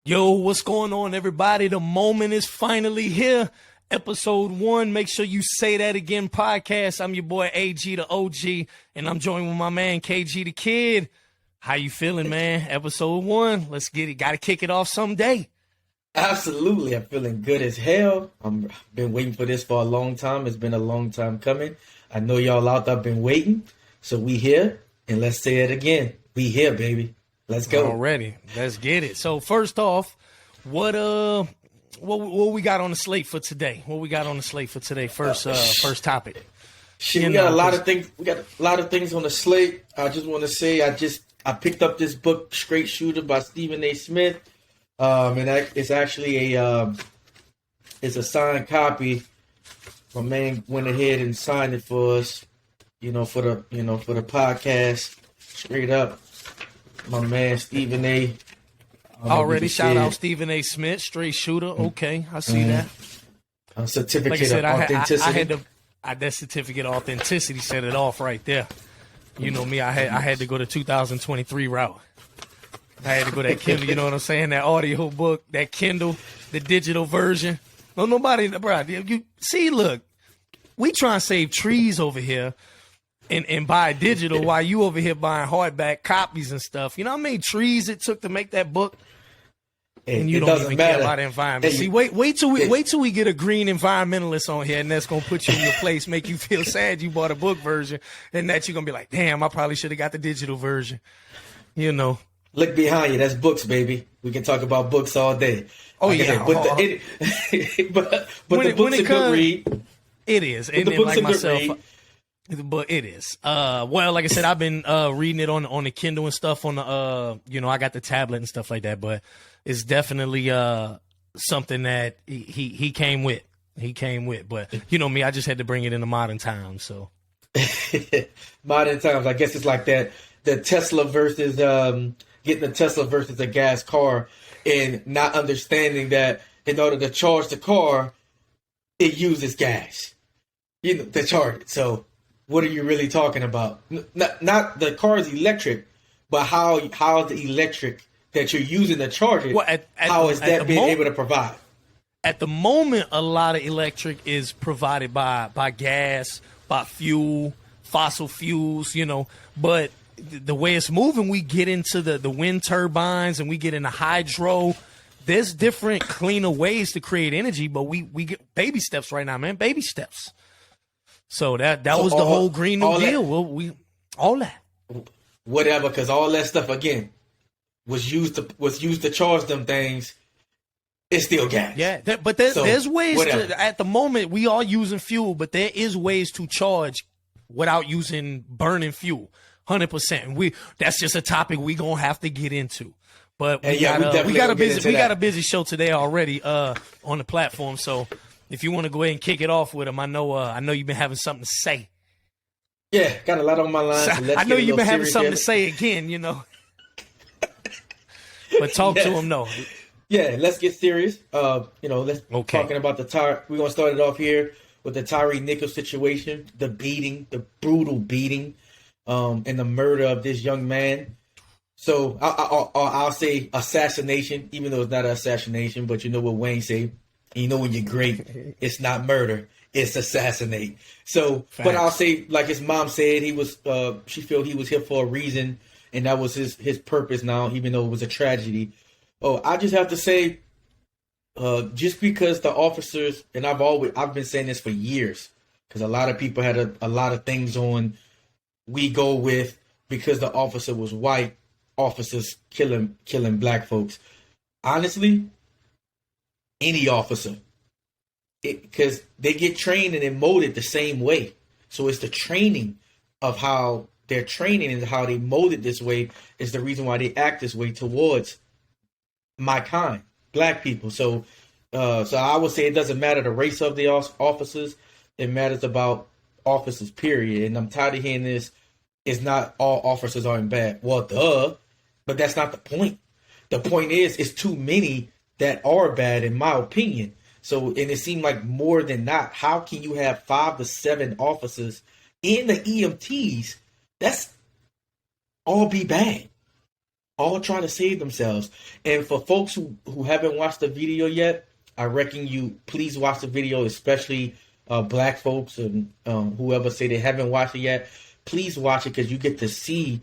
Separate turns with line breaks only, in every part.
Yo, what's going on, everybody? The moment is finally here. Episode 1. Make sure you say that again, podcast. I'm your boy AG the OG, and I'm joined with my man KG the Kid. How you feeling, man? Episode 1. Let's get it. Got to kick it off someday.
Absolutely. I'm feeling good as hell. I've been waiting for this for a long time. It's been a long time coming. I know y'all out there been waiting. So we here, and let's say it again. We here, baby. Let's go.
Already. Let's get it. So first off, what we got on the slate for today? What we got on the slate for today? First topic.
Shit, we got a lot of things. We got a lot of things on the slate. I just want to say I picked up this book, Straight Shooter by Stephen A. Smith. And it's actually it's a signed copy. My man went ahead and signed it for us, for the podcast. Straight up. My man Stephen A.
Already shout out Stephen A. Smith, Straight Shooter. Okay, I see that.
A certificate
like I said,
of authenticity.
I had that certificate of authenticity set it off right there. You know me, I had to go the 2023 route. I had to go that Kindle, you know what I'm saying? That audio book, that Kindle, the digital version. No, nobody, bro. You see, look, we try and save trees over here. And buy digital while you over here buying hardback copies and stuff. You know how many trees it took to make that book? And you don't even care about the environment. See, wait till we get a green environmentalist on here, and that's gonna put you in your place, make you feel sad you bought a book version, and that you're gonna be like, damn, I probably should have got the digital version. You know.
Look behind you. That's books, baby. We can talk about books all day.
Oh yeah,
but the book's a good read.
It is, and then like myself. But it is. Well, like I said, I've been reading it on the Kindle and stuff on the I got the tablet and stuff like that, but it's definitely something that he came with. He came with. But you know me, I just had to bring it into modern times, so
modern times, I guess it's like that the Tesla versus getting the Tesla versus a gas car and not understanding that in order to charge the car, it uses gas. To charge it. So what are you really talking about? Not the car is electric, but how the electric that you're using to charge it, how is that being able to provide?
At the moment, a lot of electric is provided by gas, by fuel, fossil fuels, but the way it's moving, we get into the wind turbines and we get into hydro. There's different, cleaner ways to create energy, but we get baby steps right now, man, baby steps. So that was the whole Green New Deal. All that.
Whatever, because all that stuff again was used to charge them things. It's still gas.
Yeah, but there's ways to. At the moment, we are using fuel, but there is ways to charge without using burning fuel. 100%. That's just a topic we gonna have to get into. But we got a busy show today already on the platform. So if you want to go ahead and kick it off with them, I know you've been having something to say.
Yeah, got a lot on my line. So
I know you've been having something to say again, But talk to him, though.
Yeah, let's get serious. Let's talking about the Tyre. We're gonna start it off here with the Tyre Nichols situation, the beating, the brutal beating, and the murder of this young man. So I'll say assassination, even though it's not an assassination, but you know what Wayne say. You know when you're great, it's not murder, it's assassinate. So, facts. But I'll say, like his mom said, she felt he was here for a reason, and that was his purpose now, even though it was a tragedy. Oh, I just have to say, just because the officers, and I've been saying this for years, because a lot of people had a lot of things on, we go with, because the officer was white, officers killing black folks. Honestly, any officer, because they get trained and molded the same way. So it's the training of how they're training and how they molded this way is the reason why they act this way towards my kind, black people. So I would say it doesn't matter the race of the officers. It matters about officers, period. And I'm tired of hearing this. It's not all officers are bad. Well, duh, but that's not the point. The point is, it's too many that are bad, in my opinion. So, and it seemed like more than not, how can you have 5 to 7 officers in the EMTs? That's all be bad. all trying to save themselves. And for folks who haven't watched the video yet, I reckon you please watch the video, especially black folks and whoever say they haven't watched it yet. Please watch it because you get to see,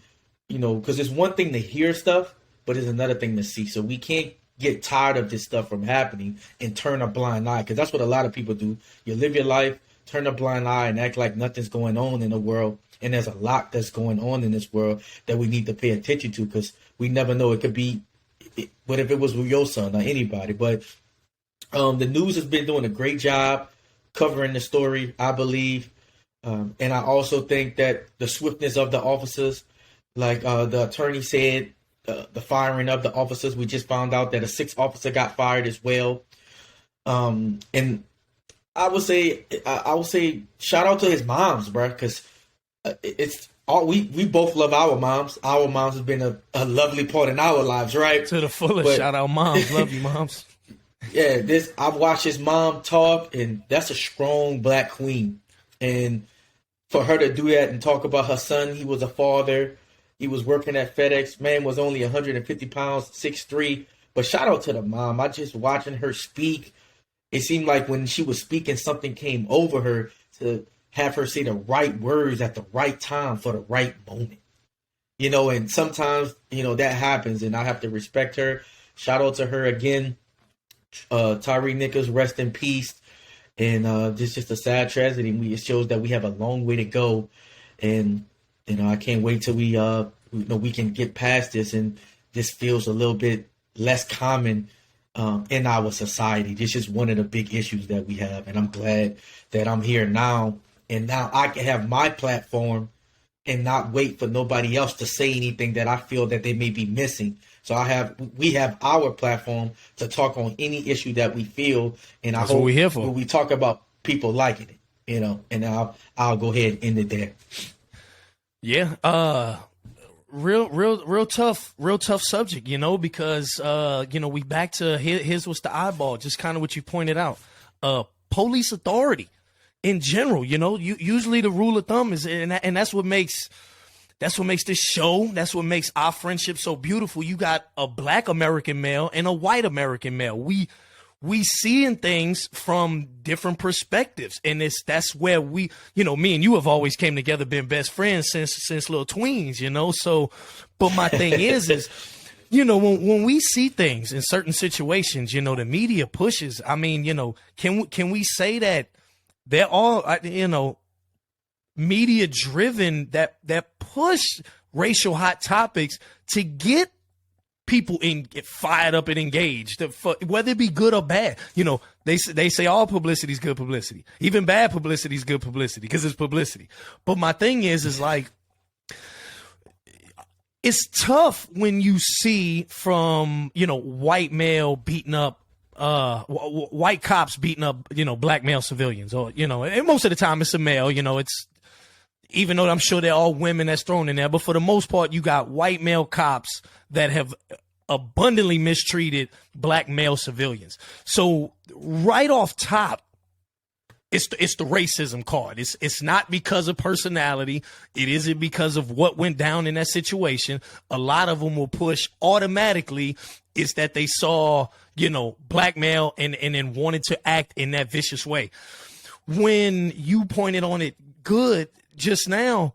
because it's one thing to hear stuff, but it's another thing to see. So we can't get tired of this stuff from happening and turn a blind eye, because that's what a lot of people do. You live your life, turn a blind eye, and act like nothing's going on in the world. And there's a lot that's going on in this world that we need to pay attention to, because we never know. It could be, what if it was with your son or anybody? But the news has been doing a great job covering the story, I believe. And I also think that the swiftness of the officers, like the attorney said, the firing of the officers, we just found out that a 6th officer got fired as well. And I would say shout out to his moms, bro, because it's all we both love our moms. Our moms have been a lovely part in our lives, right?
To the fullest. But, shout out moms. Love you, moms.
Yeah, I've watched his mom talk, and that's a strong black queen. And for her to do that and talk about her son, he was a father. He was working at FedEx. Man was only 150 pounds, 6'3". But shout out to the mom. I just watching her speak. It seemed like when she was speaking, something came over her to have her say the right words at the right time for the right moment. And sometimes, that happens, and I have to respect her. Shout out to her again. Tyre Nichols, rest in peace. And this is just a sad tragedy. It shows that we have a long way to go. And, I can't wait till we can get past this and this feels a little bit less common in our society. This is one of the big issues that we have. And I'm glad that I'm here now. And now I can have my platform and not wait for nobody else to say anything that I feel that they may be missing. So we have our platform to talk on any issue that we feel. And I hope
what we're here for.
When we talk about people liking it, and I'll go ahead and end it there.
Yeah. Real tough subject, because, we back to here's what's the eyeball, just kind of what you pointed out. Police authority in general, usually the rule of thumb is, and that's what makes this show, that's what makes our friendship so beautiful. You got a black American male and a white American male. We seeing things from different perspectives, and that's where we, me and you have always came together, been best friends since little tweens, So, but my thing is, when we see things in certain situations, the media pushes. I mean, can we say that they're all, media driven that push racial hot topics to get people get fired up and engaged, whether it be good or bad. They say all publicity is good publicity. Even bad publicity is good publicity because it's publicity. But my thing is like, it's tough when you see from, white male beating up, white cops beating up, black male civilians, or, and most of the time it's a male, it's, even though I'm sure they're all women that's thrown in there, but for the most part, you got white male cops that have abundantly mistreated black male civilians. So right off top, it's the racism card. It's not because of personality. It isn't because of what went down in that situation. A lot of them will push automatically. It's that they saw, black male and then wanted to act in that vicious way. When you pointed on it good just now,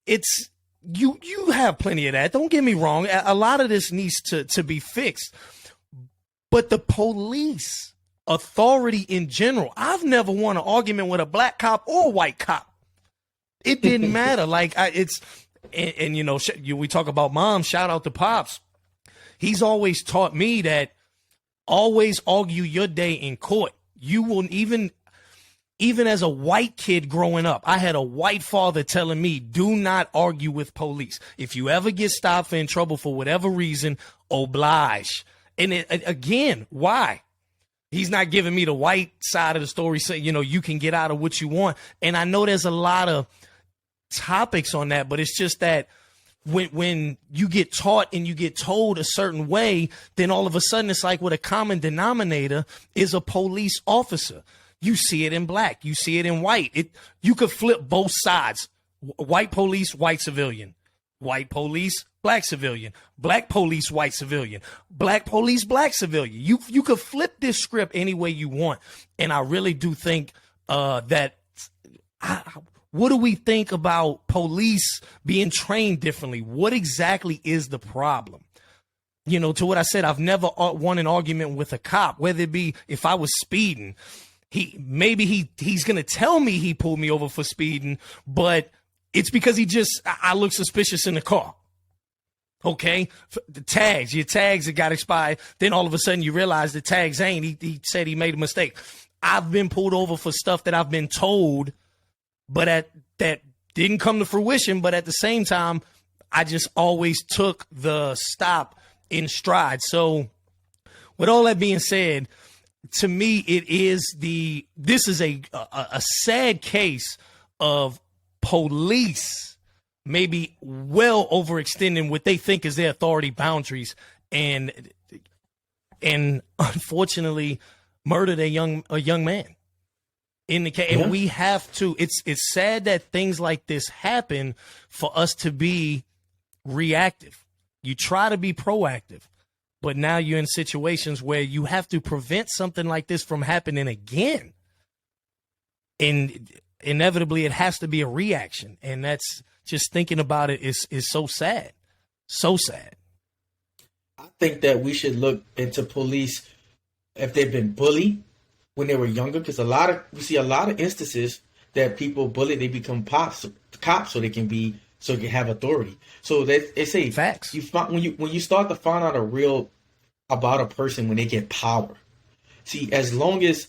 it's you have plenty of that. Don't get me wrong. A lot of this needs to be fixed. But the police authority in general, I've never won an argument with a black cop or a white cop. It didn't matter. Like we talk about mom, shout out to Pops. He's always taught me that always argue your day in court. You will even as a white kid growing up, I had a white father telling me, do not argue with police. If you ever get stopped or in trouble for whatever reason, oblige. And again, why? He's not giving me the white side of the story, saying, you can get out of what you want. And I know there's a lot of topics on that, but it's just that when you get taught and you get told a certain way, then all of a sudden it's like what a common denominator is a police officer. You see it in black. You see it in white. You could flip both sides. White police, white civilian. White police, black civilian, black police, white civilian, black police, black civilian. You could flip this script any way you want. And I really do think that what do we think about police being trained differently? What exactly is the problem? You know, to what I said, I've never won an argument with a cop, whether it be if I was speeding. He's going to tell me he pulled me over for speeding, but it's because I look suspicious in the car. Okay, the tags, your tags that got expired. Then all of a sudden you realize the tags ain't. He said he made a mistake. I've been pulled over for stuff that I've been told, but that didn't come to fruition. But at the same time, I just always took the stop in stride. So with all that being said, to me, this is a sad case of police maybe well overextending what they think is their authority boundaries and unfortunately murdered a young man in the case. And we have to, it's sad that things like this happen for us to be reactive. You try to be proactive, but now you're in situations where you have to prevent something like this from happening again. And inevitably it has to be a reaction. And that's just thinking about it is so sad. So sad.
I think that we should look into police if they've been bullied when they were younger, because we see a lot of instances that people bully, they become cops so they can have authority. So they say
facts.
When you start to find out about a person when they get power. See, as long as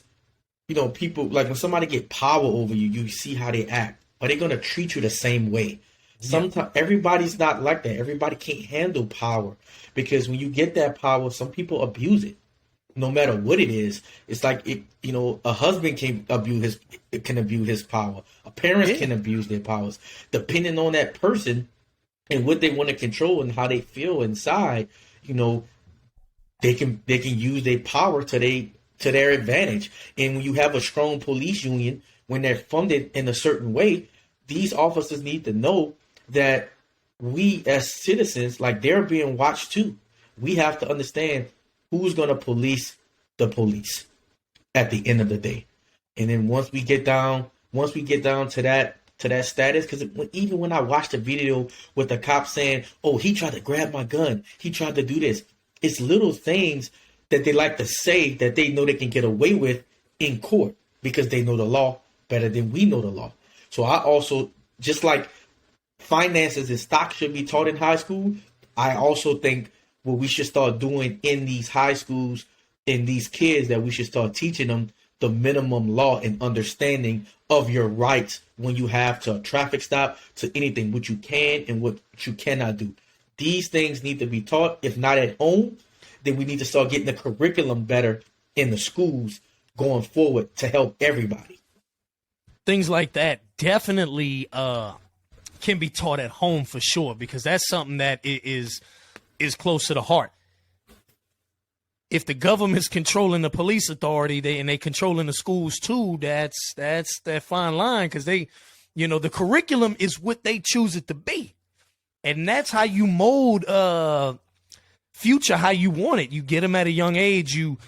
people, like when somebody get power over you, you see how they act. Are they going to treat you the same way? Sometimes everybody's not like that. Everybody can't handle power, because when you get that power, some people abuse it. No matter what it is, it's like a husband can abuse his power. A parent can abuse their powers, depending on that person and what they want to control and how they feel inside. They can use their power to their advantage. And when you have a strong police union, when they're funded in a certain way, these officers need to know that we as citizens, like, they're being watched too. We have to understand who's going to police the police at the end of the day. And then once we get down to that status, because even when I watched the video with the cop saying, "Oh, he tried to grab my gun, he tried to do this," it's little things that they like to say that they know they can get away with in court because they know the law better than we know the law. So I also, just like finances and stocks should be taught in high school, I also think what we should start doing in these high schools, in these kids, that we should start teaching them the minimum law and understanding of your rights when you have to a traffic stop, to anything, what you can and what you cannot do. These things need to be taught. If not at home, then we need to start getting the curriculum better in the schools going forward to help everybody.
Things like that definitely can be taught at home for sure, because that's something that is close to the heart. If the government's controlling the police authority, they controlling the schools too, that's that fine line, because the curriculum is what they choose it to be. And that's how you mold future how you want it. You get them at a young age, you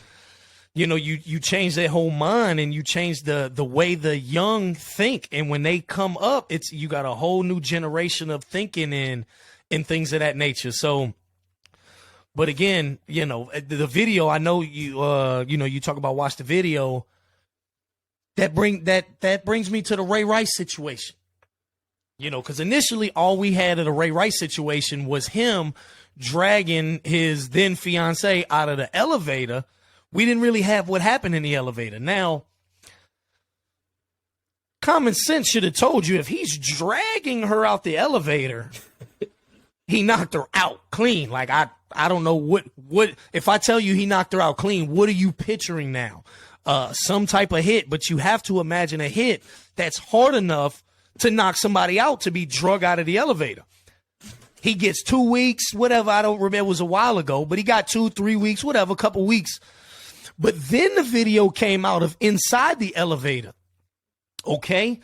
change their whole mind, and you change the way the young think. And when they come up, you got a whole new generation of thinking and things of that nature. So, but again, the video, I know you talk about watch the video. That brings me to the Ray Rice situation. Because initially all we had of the Ray Rice situation was him dragging his then fiance out of the elevator. We didn't really have what happened in the elevator. Now, common sense should have told you, if he's dragging her out the elevator, he knocked her out clean. Like, I don't know what if I tell you he knocked her out clean, what are you picturing now? Some type of hit, but you have to imagine a hit that's hard enough to knock somebody out, to be drug out of the elevator. He gets 2 weeks, whatever. I don't remember, it was a while ago, but he got 2-3 weeks, whatever, a couple weeks. But then the video came out of inside the elevator. Okay.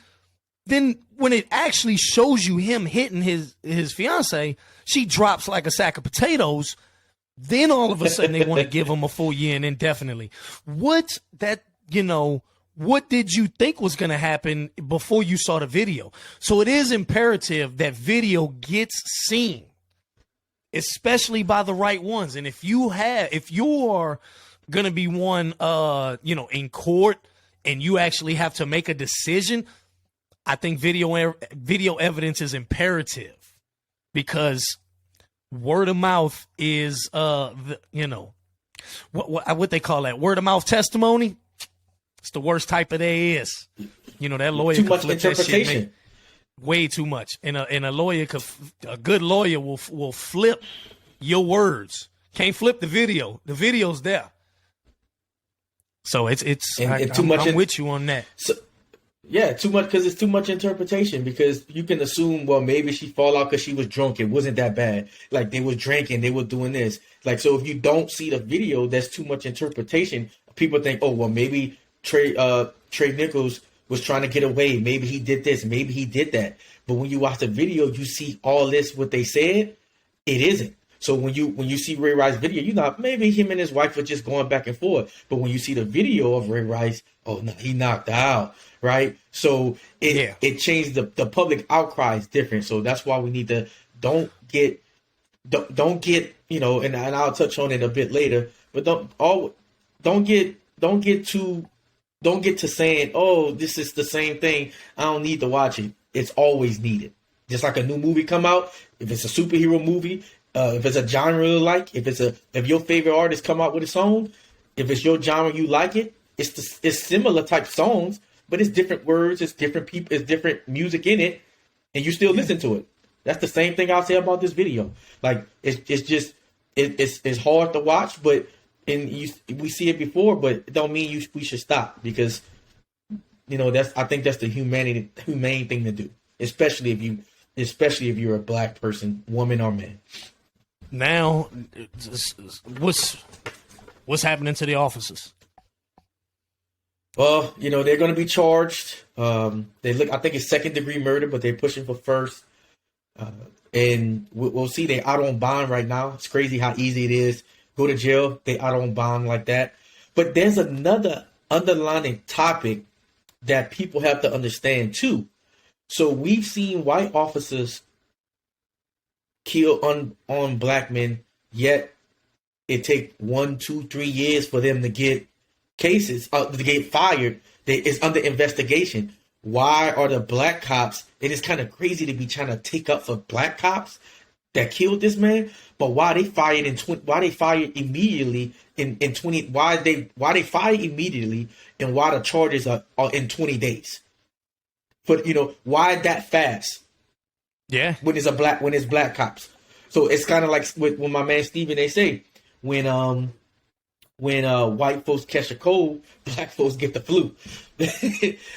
Then when it actually shows you him hitting his fiance, she drops like a sack of potatoes. Then all of a sudden they want to give him a full year and indefinitely. What did you think was going to happen before you saw the video? So it is imperative that video gets seen, especially by the right ones. And if you are going to be one, in court and you actually have to make a decision, I think video evidence is imperative, because word of mouth is, what they call that, word of mouth testimony. It's the worst type of there is. That lawyer
too much interpretation.
Way too much, and a good lawyer will flip your words. Can't flip the video. The video's there. So I'm with you on that.
So, yeah, too much, because it's too much interpretation, because you can assume, well, maybe she fall out because she was drunk. It wasn't that bad. Like, they was drinking, they were doing this. Like, so if you don't see the video, that's too much interpretation. People think, oh, well, maybe Trey Nichols was trying to get away. Maybe he did this. Maybe he did that. But when you watch the video, you see all this, what they said, it isn't. So when you see Ray Rice's video, maybe him and his wife were just going back and forth. But when you see the video of Ray Rice, oh no, he knocked out, right? So it changed the public outcry is different. So that's why we need to don't get and I'll touch on it a bit later. But don't get to saying, oh, this is the same thing, I don't need to watch it. It's always needed. Just like a new movie come out, if it's a superhero movie, if it's a genre you like, if your favorite artist come out with a song, if it's your genre you like it, it's similar type songs, but it's different words, it's different people, it's different music in it, and you still listen to it. That's the same thing I'll say about this video. Like it's hard to watch, but we see it before, but it don't mean we should stop, because I think that's the humane thing to do, especially if you're a black person, woman or man.
Now, what's happening to the officers?
Well, they're going to be charged. I think it's second-degree murder, but they're pushing for first. And we'll see. They're out on bond right now. It's crazy how easy it is. Go to jail, they out on bond like that. But there's another underlying topic that people have to understand too. So we've seen white officers kill on black men, yet it take 1, 2, 3 years for them to get cases, to get fired. It's under investigation. Why are the black cops? It is kind of crazy to be trying to take up for black cops that killed this man, but why they fired immediately in 20? Why they fired immediately, and why the charges are in 20 days? But why that fast?
Yeah,
when it's black cops. So it's kind of like with my man Steven, they say when white folks catch a cold, black folks get the flu.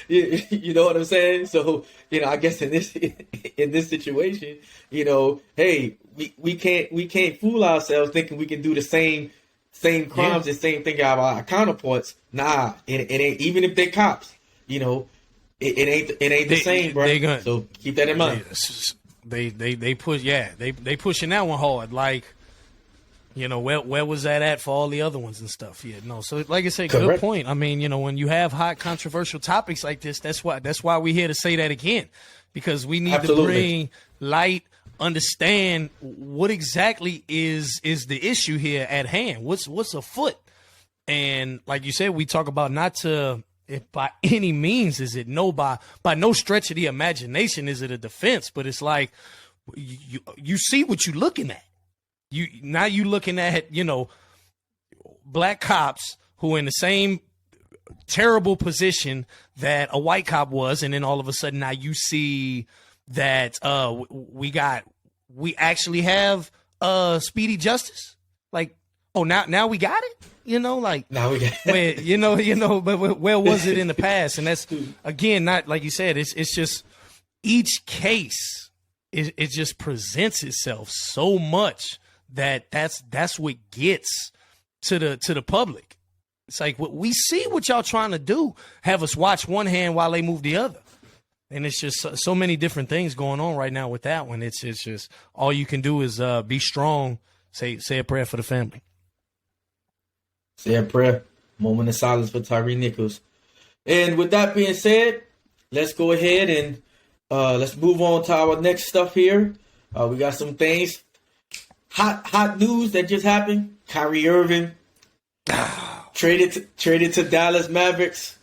You know what I'm saying? So I guess in this situation, hey, we can't fool ourselves thinking we can do the same crimes and same thing out of our counterparts. Nah, it ain't. Even if they're cops, it ain't the same, bro. So keep that in mind.
They push, they pushing that one hard. Like, where was that at for all the other ones and stuff? Yeah, no. So like I said, good point. I mean, when you have hot controversial topics like this, that's why we're here to say that again, because we need to bring light, understand what exactly is the issue here at hand. What's afoot? And like you said, we talk about not to, if by any means is it by no stretch of the imagination is it a defense, but it's like you see what you're looking at. You looking at, black cops who are in the same terrible position that a white cop was, and then all of a sudden now you see that we actually have speedy justice. Like, oh, now we got it. Now we got it. But where was it in the past? And that's again not like you said. It's just each case it just presents itself so much that's what gets to the public. It's like we see what y'all trying to do. Have us watch one hand while they move the other. And it's just so many different things going on right now with that one. It's just all you can do is be strong. Say a prayer for the family.
Say a prayer. Moment of silence for Tyre Nichols. And with that being said, let's go ahead and let's move on to our next stuff here. We got some things. Hot news that just happened. Kyrie Irving traded to Dallas Mavericks.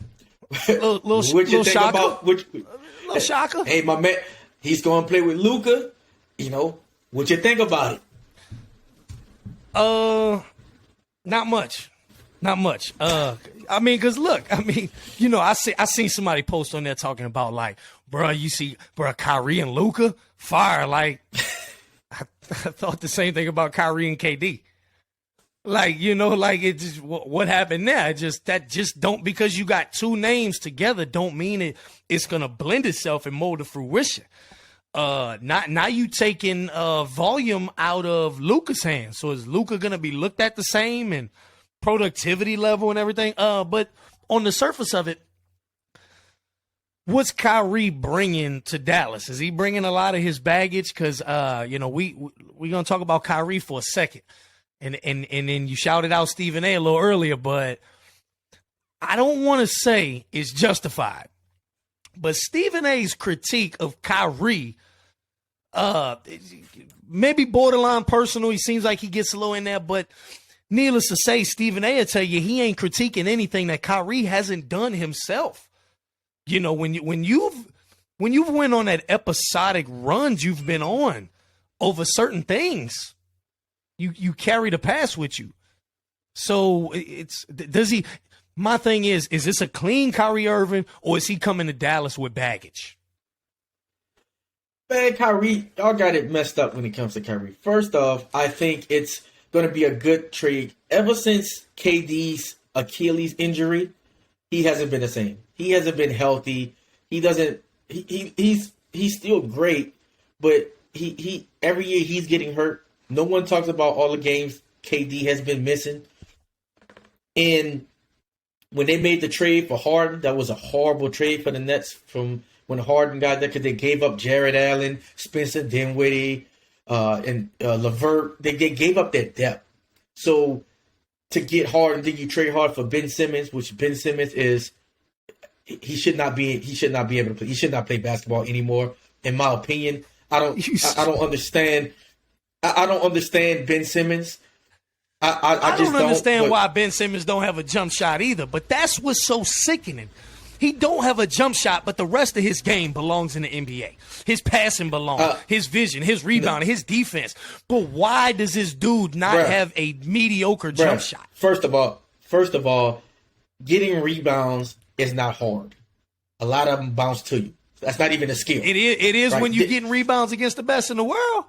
Little shocker. Little shocker.
Hey, my man, he's going to play with Luka. What you think about it?
Not much. I mean, because look, I seen somebody post on there talking about like, bro, Kyrie and Luka fire. Like, I thought the same thing about Kyrie and KD. Like, it just what happened there. Don't, because you got two names together don't mean it's gonna blend itself and mold to fruition. Now you taking volume out of Luka's hands. So is Luka gonna be looked at the same and productivity level and everything? But on the surface of it, what's Kyrie bringing to Dallas? Is he bringing a lot of his baggage? Because we're gonna talk about Kyrie for a second, and then you shouted out Stephen A. little earlier, but I don't want to say it's justified. But Stephen A.'s critique of Kyrie, maybe borderline personal. He seems like he gets a little in there, but needless to say, Stephen A. will tell you he ain't critiquing anything that Kyrie hasn't done himself. When you've went on that episodic runs you've been on over certain things, you carry the past with you. So my thing is this a clean Kyrie Irving, or is he coming to Dallas with baggage?
Man, Kyrie, y'all got it messed up when it comes to Kyrie. First off, I think it's going to be a good trade. Ever since KD's Achilles injury, he hasn't been the same. He hasn't been healthy. He's still great, but he every year he's getting hurt. No one talks about all the games KD has been missing. And when they made the trade for Harden, that was a horrible trade for the Nets from when Harden got there, because they gave up Jared Allen, Spencer Dinwiddie, and LeVert. They gave up their depth. So to get Harden, then you trade Harden for Ben Simmons, which Ben Simmons is he should not be able to play. He should not play basketball anymore, in my opinion. I don't understand. I don't understand Ben Simmons. I just
don't understand why Ben Simmons don't have a jump shot either. But that's what's so sickening. He don't have a jump shot, but the rest of his game belongs in the NBA. His passing belongs, his vision, his rebounding, his defense. But why does this dude not have a mediocre jump shot?
First of all, getting rebounds is not hard. A lot of them bounce to you. That's not even a skill.
It is right? When you're getting rebounds against the best in the world.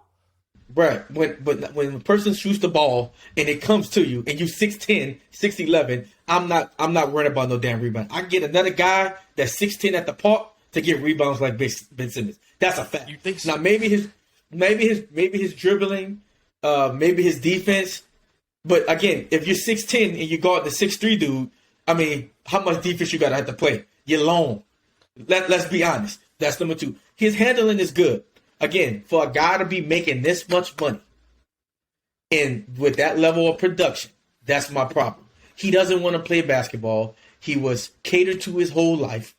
Right. When a person shoots the ball and it comes to you and you 6'10", 6'11", I'm not worried about no damn rebound. I get another guy that's 6'10" at the park to get rebounds like Ben Simmons. That's a fact.
You think so?
Now maybe his dribbling, maybe his defense. But again, if you're 6'10" and you guard the 6'3" dude, I mean, how much defense you gotta have to play? You're lone. Let's be honest. That's number two. His handling is good. Again, for a guy to be making this much money and with that level of production, that's my problem. He doesn't want to play basketball. He was catered to his whole life.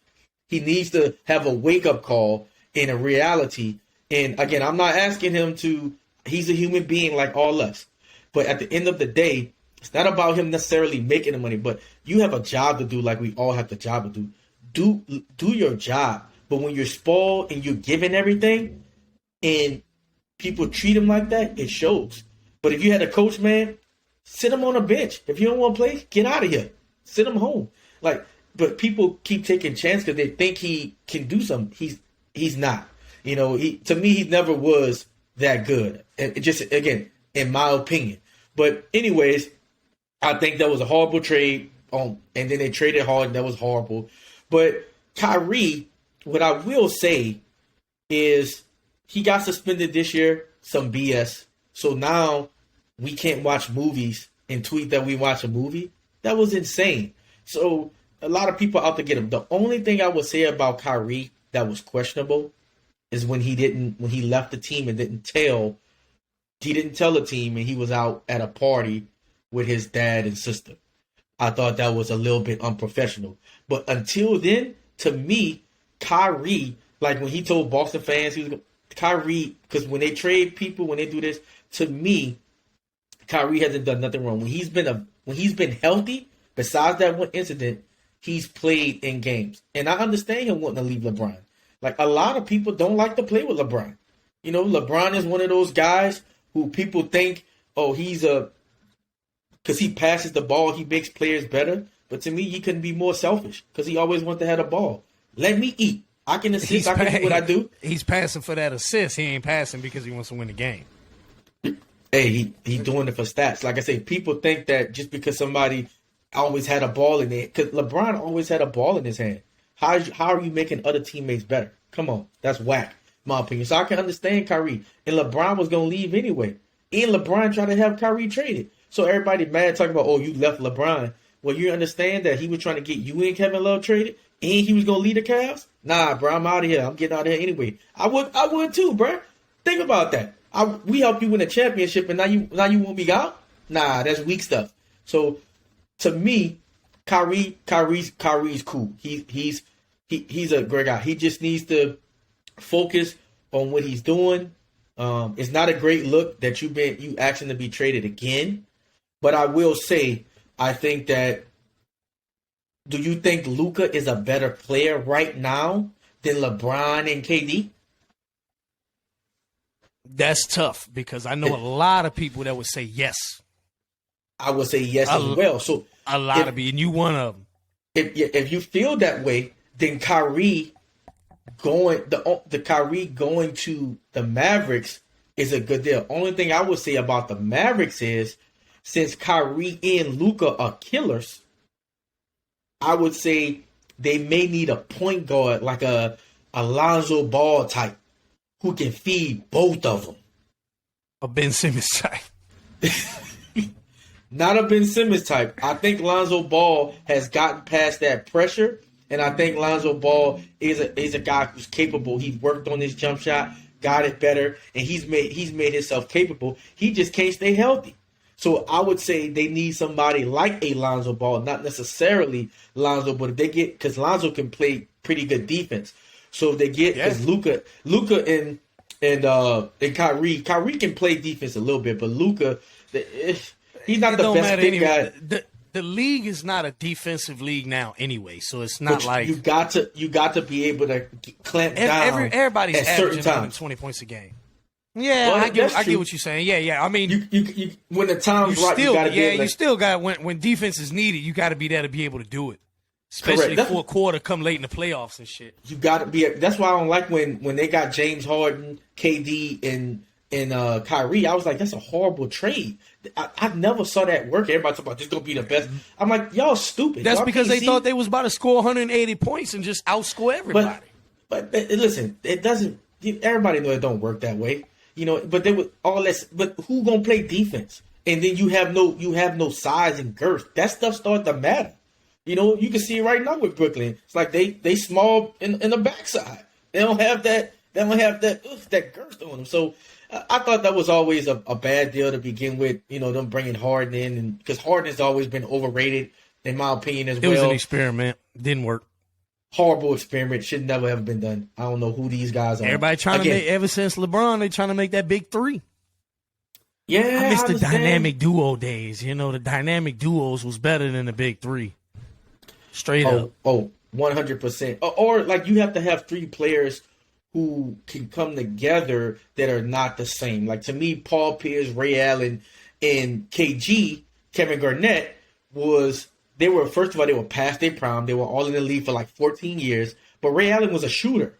He needs to have a wake-up call in a reality. And again, I'm not asking him to, he's a human being like all us. But at the end of the day, it's not about him necessarily making the money, but you have a job to do like we all have the job to do. Do your job. But when you're spoiled and you're given everything, and people treat him like that, it shows. But if you had a coach, man, sit him on a bench. If you don't want to play, get out of here. Sit him home. But people keep taking chances because they think he can do something. He's not. To me, he never was that good. And it just, again, in my opinion. But anyways, I think that was a horrible trade. And then they traded Harden. That was horrible. But Kyrie, what I will say is, he got suspended this year, some BS. So now we can't watch movies and tweet that we watch a movie. That was insane. So a lot of people out to get him. The only thing I would say about Kyrie that was questionable is when he left the team and didn't tell the team, and he was out at a party with his dad and sister. I thought that was a little bit unprofessional. But until then, to me, Kyrie, like when he told Boston fans he was Kyrie, because when they trade people, when they do this, to me, Kyrie hasn't done nothing wrong. When he's been healthy, besides that one incident, he's played in games. And I understand him wanting to leave LeBron. Like, a lot of people don't like to play with LeBron. You know, LeBron is one of those guys who people think, oh, because he passes the ball, he makes players better. But to me, he couldn't be more selfish because he always wanted to have the ball. Let me eat. I can assist. I can do what I do.
He's passing for that assist. He ain't passing because he wants to win the game.
Hey, he's doing it for stats. Like I say, people think that just because somebody always had a ball in it, because LeBron always had a ball in his hand. How are you making other teammates better? Come on, that's whack, in my opinion. So I can understand Kyrie. And LeBron was going to leave anyway. And LeBron tried to have Kyrie traded. So everybody mad talking about, oh, you left LeBron. Well, you understand that he was trying to get you and Kevin Love traded, and he was going to lead the Cavs? Nah, bro, I'm out of here. I'm getting out of here anyway. I would too, bro. Think about that. We helped you win a championship, and now you want me out? Nah, that's weak stuff. So to me, Kyrie's cool. He's a great guy. He just needs to focus on what he's doing. It's not a great look that you asked him to be traded again. But I will say, I think that, do you think Luka is a better player right now than LeBron and KD?
That's tough because I know a lot of people that would say yes.
I would say yes as well. So
a lot of you, and you one of them.
If you feel that way, then Kyrie going to the Mavericks is a good deal. Only thing I would say about the Mavericks is, since Kyrie and Luka are killers, I would say they may need a point guard like a Lonzo Ball type who can feed both of them.
A Ben Simmons type.
Not a Ben Simmons type. I think Lonzo Ball has gotten past that pressure, and I think Lonzo Ball is a guy who's capable. He's worked on his jump shot, got it better, and he's made himself capable. He just can't stay healthy. So I would say they need somebody like a Lonzo Ball, not necessarily Lonzo, but if they get, because Lonzo can play pretty good defense. So if they get, because Luka and Kyrie can play defense a little bit, but Luka, he's not the best fit guy.
The league is not a defensive league now anyway, so it's not like
you got to be able to clamp down.
Everybody's
at
averaging
certain times
20 points a game. Yeah, I get what you're saying. Yeah. I mean,
you when the time's right, you got to be able to.
You still got when defense is needed, you got to be there to be able to do it. Especially fourth quarter, come late in the playoffs and shit. You
got to be. That's why I don't like when they got James Harden, KD, and Kyrie. I was like, that's a horrible trade. I never saw that work. Everybody talking about this gonna be the best. I'm like, y'all stupid.
That's
y'all
because they thought they was about to score 180 points and just outscore everybody.
But listen, it doesn't. Everybody know it don't work that way. You know, but they would all this. But who gonna play defense? And then you have no size and girth. That stuff starts to matter. You know, you can see it right now with Brooklyn. It's like they small in the backside. They don't have that. They don't have that girth on them. So I thought that was always a bad deal to begin with. You know, them bringing Harden in, and because Harden has always been overrated in my opinion as well.
It was an experiment. Didn't work.
Horrible experiment. Should never have been done. I don't know who these guys are.
Everybody trying to make, ever since LeBron, they trying to make that big three.
Yeah,
I miss the dynamic duo days. You know, the dynamic duos was better than the big three. Straight up.
100%. Or like you have to have three players who can come together that are not the same. Like to me, Paul Pierce, Ray Allen, and KG, Kevin Garnett, they were past their prime. They were all in the league for like 14 years. But Ray Allen was a shooter.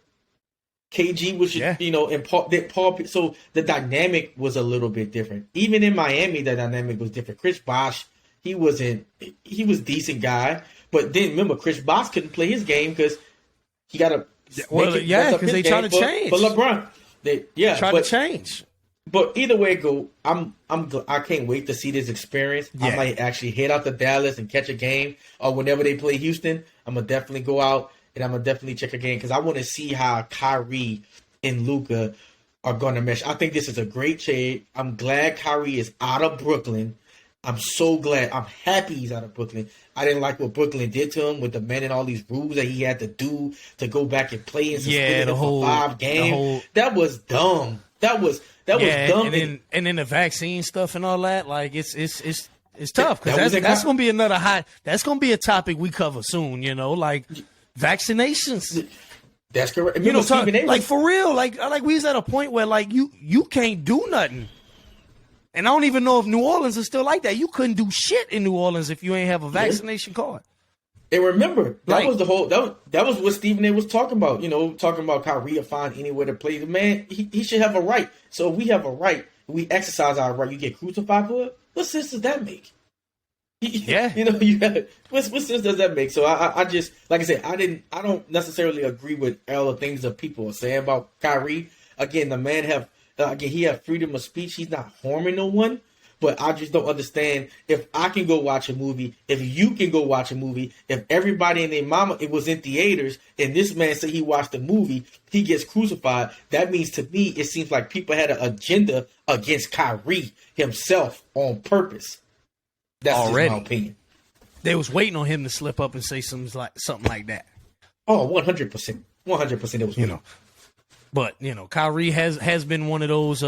KG was, and Paul. So the dynamic was a little bit different. Even in Miami, the dynamic was different. Chris Bosh, he was a decent guy. But then remember, Chris Bosh couldn't play his game because he got to.
Because they trying to change.
For LeBron,
trying to change.
But either way it go, I can't wait to see this experience. Yeah. I might actually head out to Dallas and catch a game, or whenever they play Houston, I'm gonna definitely go out and I'm gonna definitely check again because I want to see how Kyrie and Luka are gonna mesh. I think this is a great trade. I'm glad Kyrie is out of Brooklyn. I'm so glad. I'm happy he's out of Brooklyn. I didn't like what Brooklyn did to him with the men and all these rules that he had to do to go back and play and suspend him for 5 games. That was dumb. That was dumb.
And then the vaccine stuff and all that, like it's tough because that's gonna be another that's gonna be a topic we cover soon. Like vaccinations.
That's correct.
Like for real, like we was at a point where like you can't do nothing. And I don't even know if New Orleans is still like that. You couldn't do shit in New Orleans if you ain't have a vaccination card.
And remember, that was what Stephen A was talking about. Talking about Kyrie or find anywhere to play. The man, he should have a right. So if we have a right, we exercise our right. You get crucified for it. What sense does that make?
Yeah,
what sense does that make? So I just, like I said, I don't necessarily agree with all the things that people are saying about Kyrie. Again, the man he have freedom of speech. He's not harming no one. But I just don't understand if I can go watch a movie, if you can go watch a movie, if everybody and their mama, it was in theaters, and this man said he watched the movie, he gets crucified. That means to me, it seems like people had an agenda against Kyrie himself on purpose. That's already just my opinion.
They was waiting on him to slip up and say something like that.
Oh, 100%. 100% it was
But, Kyrie has been one of those,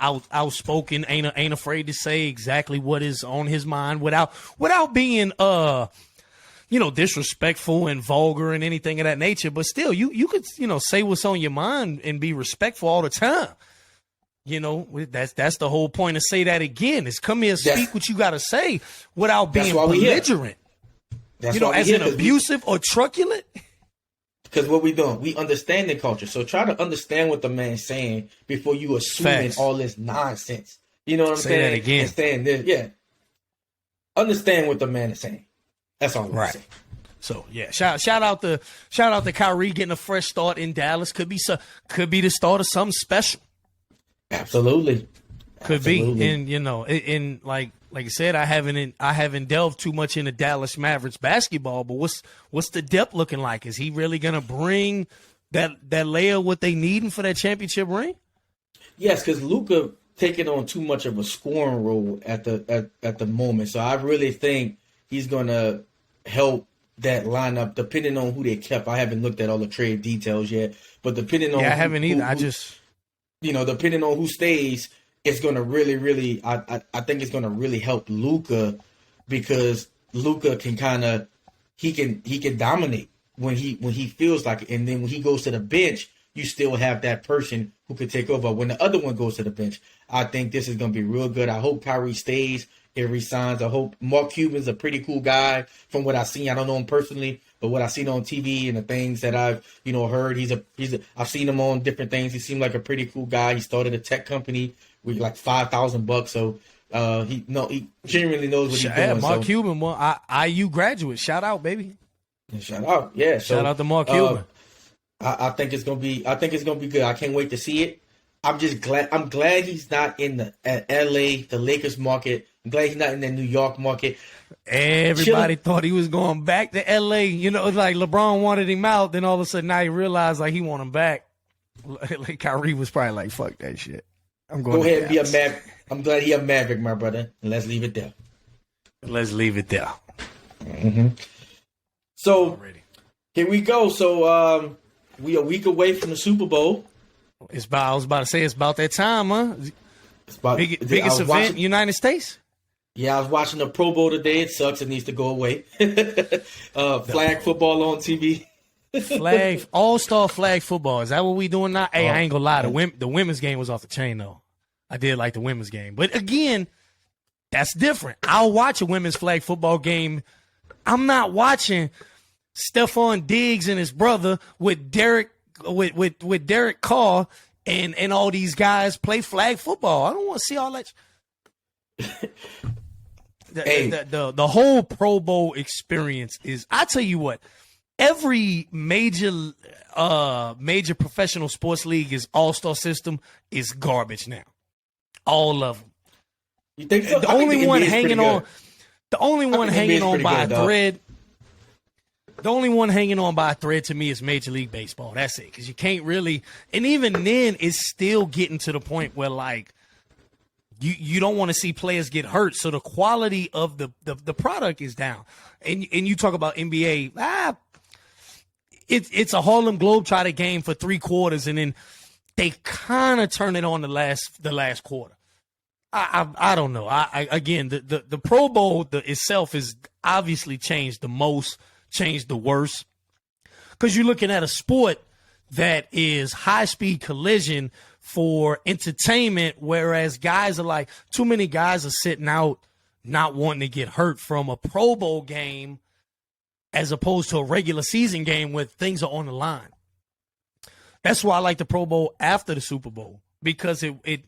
outspoken, ain't afraid to say exactly what is on his mind without being, disrespectful and vulgar and anything of that nature. But still, you could, say what's on your mind and be respectful all the time. That's the whole point of say that again is come here, speak what you got to say without being belligerent. As an abusive or truculent.
Because what we doing, we understand the culture. So try to understand what the man's saying before you assuming all this nonsense. You know what I'm saying?
That again.
Understand this, yeah. Understand what the man is saying. That's all I'm saying.
So yeah, shout out to Kyrie getting a fresh start in Dallas. Could be the start of something special.
Absolutely.
Could be. And like I said, I haven't delved too much into Dallas Mavericks basketball, but what's the depth looking like? Is he really gonna bring that layer what they needing for that championship ring?
Yes, because Luka taking on too much of a scoring role at the moment. So I really think he's gonna help that lineup, depending on who they kept. I haven't looked at all the trade details yet, but depending on
I haven't either.
Depending on who stays, it's going to really, really, I think it's going to really help Luka because Luka can he can dominate when he feels like it. And then when he goes to the bench, you still have that person who could take over. When the other one goes to the bench, I think this is going to be real good. I hope Kyrie stays and resigns. I hope Mark Cuban's a pretty cool guy from what I've seen. I don't know him personally, but what I've seen on TV and the things that I've, heard, I've seen him on different things. He seemed like a pretty cool guy. He started a tech company with like $5,000. So he genuinely knows what he's doing.
Mark Cuban, IU graduate. Shout out, baby.
Shout out, yeah.
Shout out to Mark Cuban.
I think it's gonna be good. I can't wait to see it. I'm glad he's not in the LA, the Lakers market. I'm glad he's not in the New York market.
Everybody thought he was going back to LA. It's like LeBron wanted him out. Then all of a sudden now he realized like he want him back. Like Kyrie was probably like, fuck that shit. I'm going.
Go ahead and be a Maverick. I'm glad he a Maverick, my brother. And let's leave it there. Mm-hmm. So here we go. So we a week away from the Super Bowl.
I was about to say it's about that time, huh?
It's about
biggest event in the United States.
Yeah, I was watching the Pro Bowl today. It sucks. It needs to go away. Flag football on TV.
All-star flag football. Is that what we doing now? Hey, I ain't gonna lie. The women's game was off the chain, though. I did like the women's game. But again, that's different. I'll watch a women's flag football game. I'm not watching Stephon Diggs and his brother with Derek Carr and all these guys play flag football. I don't want to see all that. The whole Pro Bowl experience is, I tell you what, every major professional sports league's all-star system is garbage now. All of them.
You think so?
The only one hanging on by a thread. The only one hanging on by a thread to me is Major League Baseball. That's it. Because you can't really – and even then, it's still getting to the point where, like, you don't want to see players get hurt. So the quality of the product is down. And you talk about NBA, it's a Harlem Globetrotter game for 3 quarters, and then they kind of turn it on the last quarter. I don't know. Again, the Pro Bowl itself is obviously changed the most, changed the worst, because you're looking at a sport that is high-speed collision for entertainment, whereas guys are like, too many guys are sitting out not wanting to get hurt from a Pro Bowl game as opposed to a regular season game where things are on the line. That's why I like the Pro Bowl after the Super Bowl, because it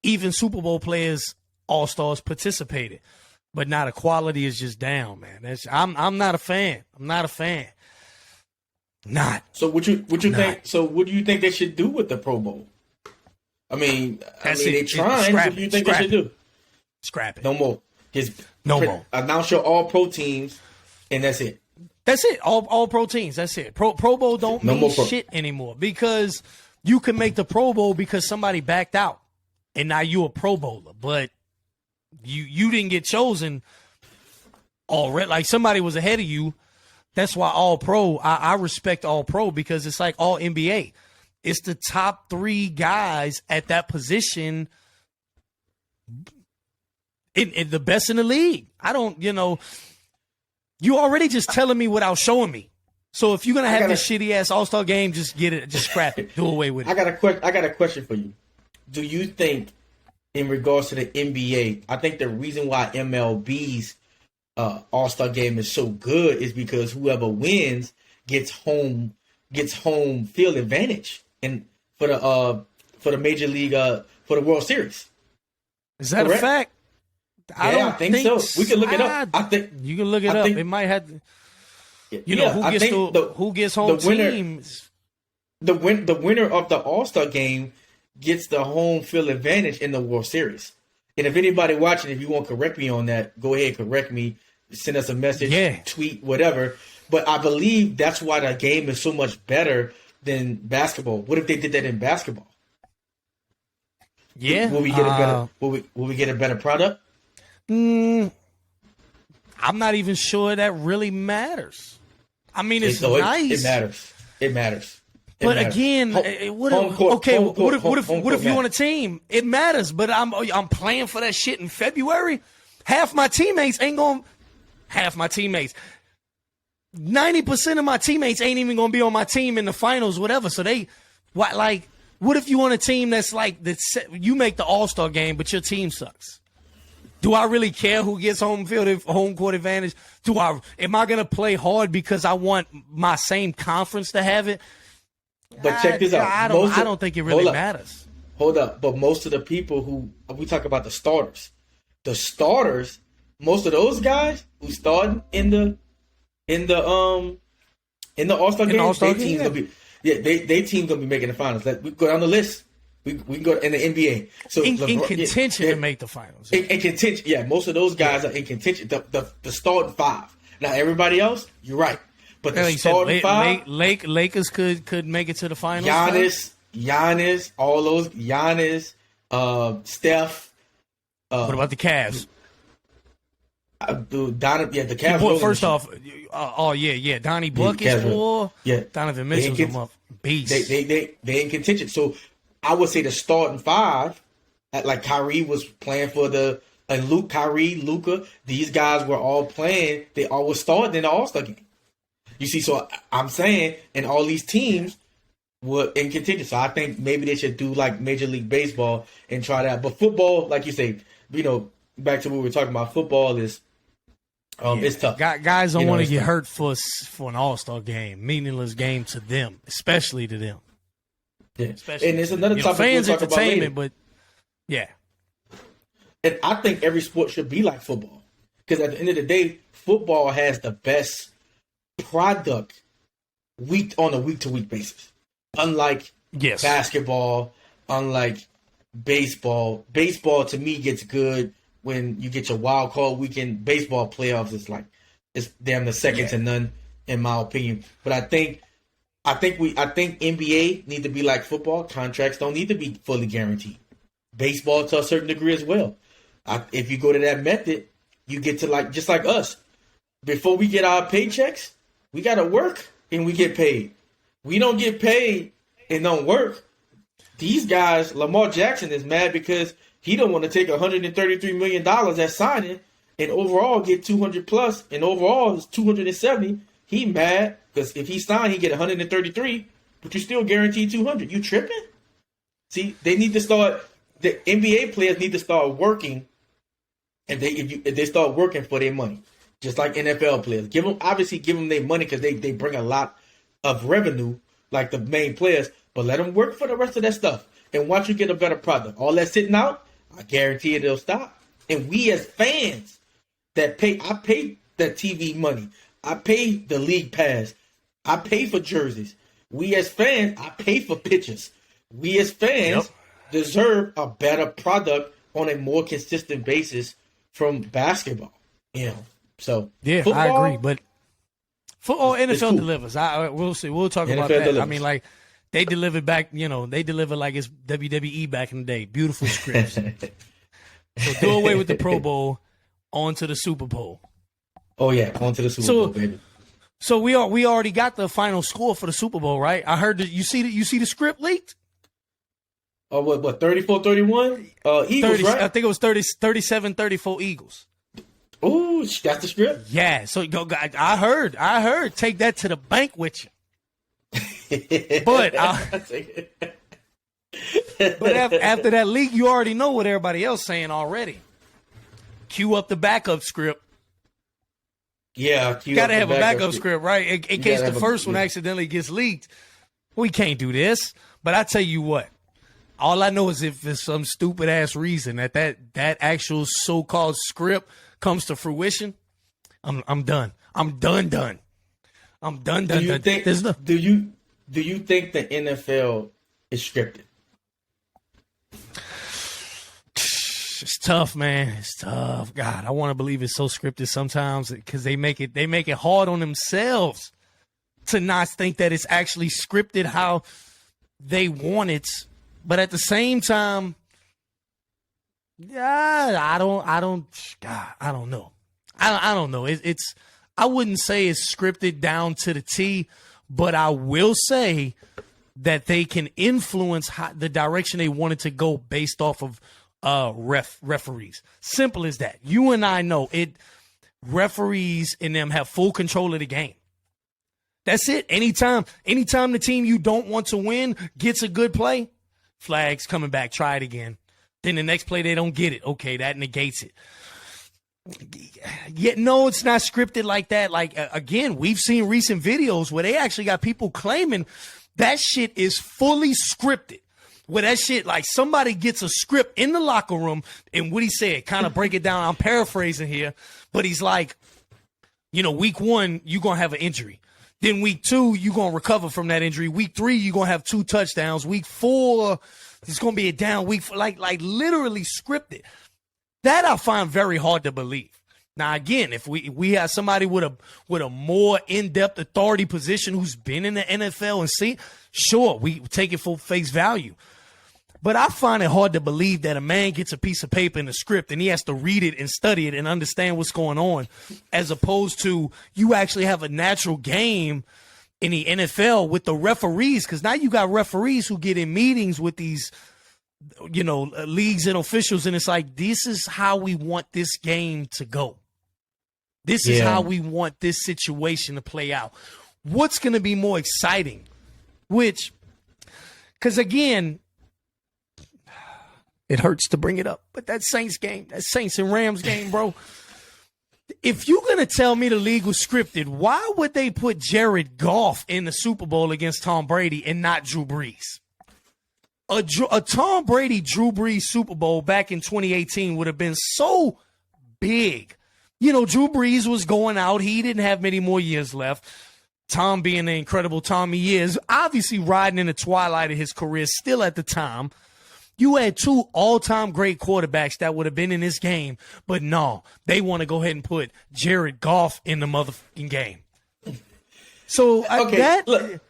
even Super Bowl players, all-stars participated. But now the quality is just down, man. I'm not a fan. I'm not a fan. Not.
So what you think? So what do you think they should do with the Pro Bowl? I mean they're trying. What do you think they should do?
Scrap it.
No more.
No more.
Announce your all-pro teams, and that's it.
That's it. All pro teams. That's it. Pro Bowl don't mean shit anymore, because you can make the Pro Bowl because somebody backed out, and now you a Pro Bowler, but you didn't get chosen already. Like, somebody was ahead of you. That's why all pro. I respect all pro, because it's like all NBA. It's the top 3 guys at that position, in the best in the league. I don't, you already just telling me without showing me. So if you're gonna have this shitty ass All-Star game, just get it, just scrap it, do away with it.
I got a question for you. Do you think, in regards to the NBA, I think the reason why MLB's All-Star game is so good is because whoever wins gets home field advantage, and for the Major League for the World Series.
Is that correct? A fact?
I think so. We can look it up. I think
you can look it up. It might have. Who gets home teams?
The winner of the All-Star game gets the home field advantage in the World Series. And if anybody watching, if you want to correct me on that, go ahead, correct me. Send us a message, tweet, whatever. But I believe that's why the game is so much better than basketball. What if they did that in basketball?
Yeah,
will we get a better? Will we get a better product?
I'm not even sure that really matters. I mean, it's nice.
It matters.
But again, what if you on a team? It matters. But I'm playing for that shit in February. Half my teammates, 90% of my teammates ain't even gonna be on my team in the finals, whatever. So what if you on a team that's like you make the All-Star game, but your team sucks? Do I really care who gets home court advantage? Am I gonna play hard because I want my same conference to have it?
But check this out.
I don't think it really matters.
Hold up. But most of the people who we talk about the starters, most of those guys who started in the All-Star game, their team's gonna be making the finals. We go down the list. We can go in the NBA. So
in contention to make the finals.
In contention, yeah. Most of those guys are in contention. The starting 5. Now everybody else, you're right. But the starting 5,
Lakers could make it to the finals.
Giannis, all those Giannis, Steph.
What about the Cavs?
The Cavs.
First off, Donnie Buck is for. Yeah, Donovan Mitchell's a beast.
They in contention. So I would say the starting 5, like Kyrie was playing for Kyrie, Luka. These guys were all playing. They all were starting in the All-Star game. You see, so I'm saying, and all these teams were in contention. So I think maybe they should do like Major League Baseball and try that. But football, like you say, back to what we were talking about, football is it's tough.
Guys don't want to get hurt for an All-Star game, meaningless game to them, especially to them.
Yeah, and there's another topic
fans
we'll talk
entertainment,
about later.
But yeah.
And I think every sport should be like football, because at the end of the day, football has the best product on a week-to-week basis. Unlike basketball, unlike baseball. Baseball to me gets good when you get your wild card weekend. Baseball playoffs is like it's damn the second to none. in my opinion. But I think NBA need to be like football. Contracts don't need to be fully guaranteed. Baseball to a certain degree as well. If you go to that method, you get to just like us. Before we get our paychecks, we got to work and we get paid. We don't get paid and don't work. These guys, Lamar Jackson is mad because he don't want to take $133 million at signing and overall get 200 plus, and overall is 270. He mad because if he signed, he get 133, but you still guaranteed 200. You tripping? See, they need to start. The NBA players need to start working, and if they start working for their money, just like NFL players. Give them their money because they bring a lot of revenue, like the main players. But let them work for the rest of that stuff, and once you get a better product, all that sitting out, I guarantee it'll stop. And we as fans I pay the TV money, I pay the league pass, I pay for jerseys. We as fans, I pay for pictures. We as fans deserve a better product on a more consistent basis from basketball. So
yeah, football, I agree. But football, NFL delivers. We'll see. We'll talk about that. Delivers. I mean, like they delivered back. They deliver like it's WWE back in the day. Beautiful scripts. So do away with the Pro Bowl, on to the Super Bowl.
Oh yeah, on to the Super Bowl, baby.
So we already got the final score for the Super Bowl, right? I heard that you see the script leaked.
Oh, what 34-31? Eagles,
30,
right?
I think it was 37-34 Eagles.
Oh, that's the script?
Yeah, so I heard. Take that to the bank with you. But after that leak, you already know what everybody else saying already. Cue up the backup script.
Yeah,
you got to have a backup script, right? In case the first one accidentally gets leaked. We can't do this. But I tell you what, all I know is if there's some stupid ass reason that actual so-called script comes to fruition, I'm done. I'm done. I'm done.
Do you think the NFL is scripted?
It's tough, man. It's tough. God, I want to believe it's so scripted sometimes because they make it hard on themselves to not think that it's actually scripted how they want it. But at the same time, yeah, I don't know. I don't know. I wouldn't say it's scripted down to the T, but I will say that they can influence the direction they want it to go based off of referees. Simple as that. You and I know it. Referees and them have full control of the game. That's it. Anytime the team you don't want to win gets a good play, flags coming back, try it again. Then the next play they don't get it. Okay, that negates it. Yet no, it's not scripted like that. Like again, we've seen recent videos where they actually got people claiming that shit is fully scripted. Where that shit, like somebody gets a script in the locker room, and what he said, kind of break it down. I'm paraphrasing here, but he's like, week 1, you're going to have an injury. Then week 2, you're going to recover from that injury. Week 3, you're going to have 2 touchdowns. Week 4, it's going to be a down week. Like literally scripted. That I find very hard to believe. Now, again, if we have somebody with a more in-depth authority position who's been in the NFL and see, sure, we take it for face value. But I find it hard to believe that a man gets a piece of paper and a script and he has to read it and study it and understand what's going on, as opposed to you actually have a natural game in the NFL with the referees, because now you got referees who get in meetings with these, leagues and officials, and it's like, this is how we want this game to go. This is how we want this situation to play out. What's going to be more exciting? Because again, it hurts to bring it up, but that Saints and Rams game, bro. If you're going to tell me the league was scripted, why would they put Jared Goff in the Super Bowl against Tom Brady and not Drew Brees? A Tom Brady, Drew Brees Super Bowl back in 2018 would have been so big. Drew Brees was going out. He didn't have many more years left. Tom, being the incredible Tom he is, obviously riding in the twilight of his career still at the time. You had 2 all-time great quarterbacks that would have been in this game, but no, they want to go ahead and put Jared Goff in the motherfucking game. So
Okay, look.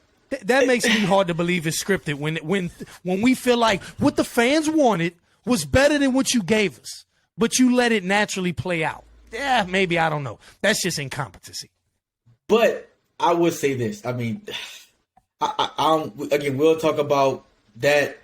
that makes me hard to believe it's scripted when we feel like what the fans wanted was better than what you gave us, but you let it naturally play out. Yeah, maybe, I don't know. That's just incompetency.
But I would say this. I mean, again, we'll talk about that.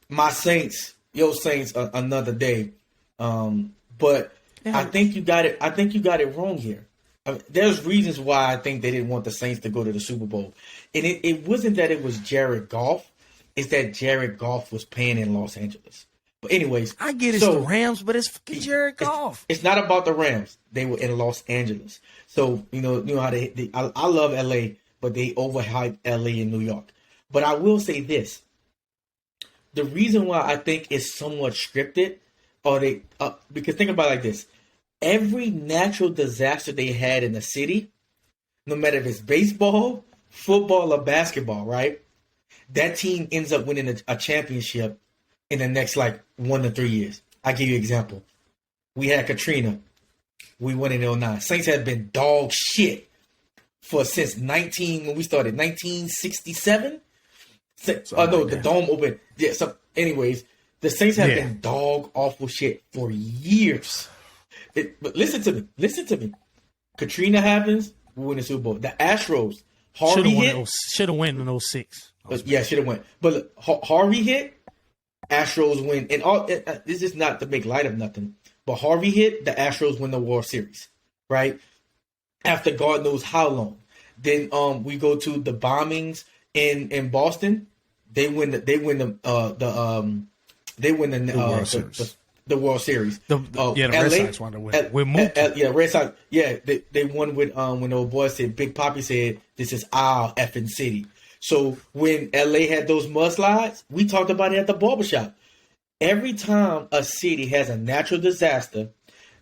My Saints, your Saints, another day. But yeah. I think you got it. I think you got it wrong here. I mean, there's reasons why I think they didn't want the Saints to go to the Super Bowl, and it wasn't that it was Jared Goff. It's that Jared Goff was playing in Los Angeles. But anyways,
I get it's the Rams, but it's fucking Jared Goff.
It's not about the Rams. They were in Los Angeles, so you know how I love LA, but they overhype LA and New York. But I will say this: the reason why I think it's somewhat scripted, because think about it like this: every natural disaster they had in the city, no matter if it's baseball, football, or basketball, right? That team ends up winning a championship in the next 1 to 3 years. I'll give you an example. We had Katrina. We won in 2009. Saints had been dog shit since when we started, 1967. The dome opened. Yeah. So, anyways, the Saints have been dog awful shit for years. But listen to me. Katrina happens, we win the Super Bowl. The Astros, Harvey hit.
Should have won in 06.
Yeah, should have won. But look, Harvey hit, Astros win. And all this is not to make light of nothing, but Harvey hit, the Astros win the World Series, right? After God knows how long. Then we go to the bombings in Boston. They win the World Series.
The Red Sox won the win. With Mookie.
Red Sox. Yeah, they won with when the old boy said, Big Papi said, this is our effing city. So when LA had those mudslides, we talked about it at the barbershop. Every time a city has a natural disaster,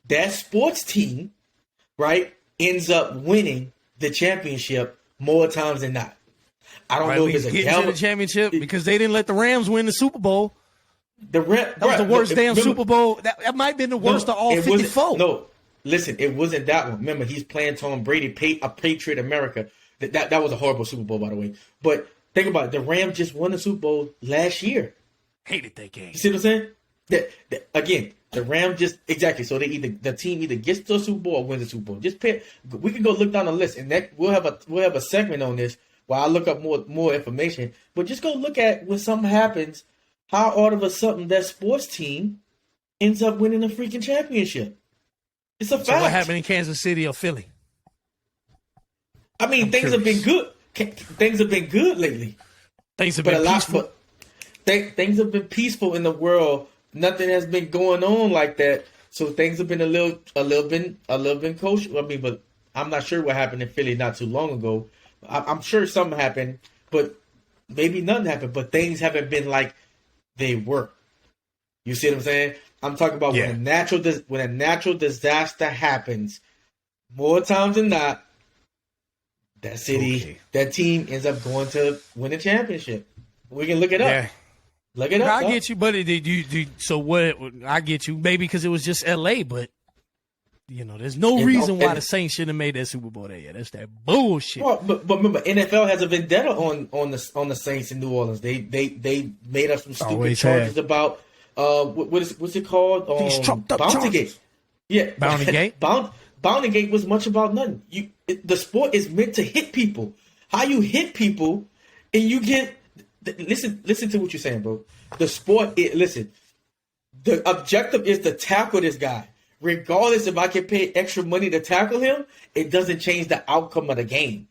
that sports team, right, ends up winning the championship more times than not. I don't know if it's
the championship because they didn't let the Rams win the Super Bowl.
That
was the worst Super Bowl. That might have been the worst of all 54.
No, listen, it wasn't that one. Remember, he's playing Tom Brady, a Patriot America. That was a horrible Super Bowl, by the way. But think about it. The Rams just won the Super Bowl last year.
Hated that game.
You see what I'm saying? Again, the Rams just exactly. So the team either gets to the Super Bowl or wins the Super Bowl. We can go look down the list, and we'll have a segment on this while I look up more information. But just go look at when something happens, how all of a sudden that sports team ends up winning a freaking championship. It's a fact.
So what happened in Kansas City or Philly?
I mean, things have been good. Things have been good lately.
Things have been peaceful.
Things have been peaceful in the world. Nothing has been going on like that. So things have been a little bit kosher. I mean, but I'm not sure what happened in Philly not too long ago. I'm sure something happened, but maybe nothing happened. But things haven't been like they were. You see what I'm saying? I'm talking about when a natural disaster happens, more times than not, that city, that team ends up going to win a championship. We can look it up.
Yeah.
Look it up.
I get you, but so what? I get you, maybe because it was just L.A., but there's no reason why the Saints shouldn't have made that Super Bowl there. That's that bullshit.
Well, but remember, NFL has a vendetta on the Saints in New Orleans. They made up some stupid charges about what's it called?
These trucked up
Bountygate. Yeah,
Bountygate.
Bountygate was much about nothing. The sport is meant to hit people. How you hit people, and you get listen to what you're saying, bro. The sport. Listen. The objective is to tackle this guy. Regardless if I can pay extra money to tackle him, it doesn't change the outcome of the game.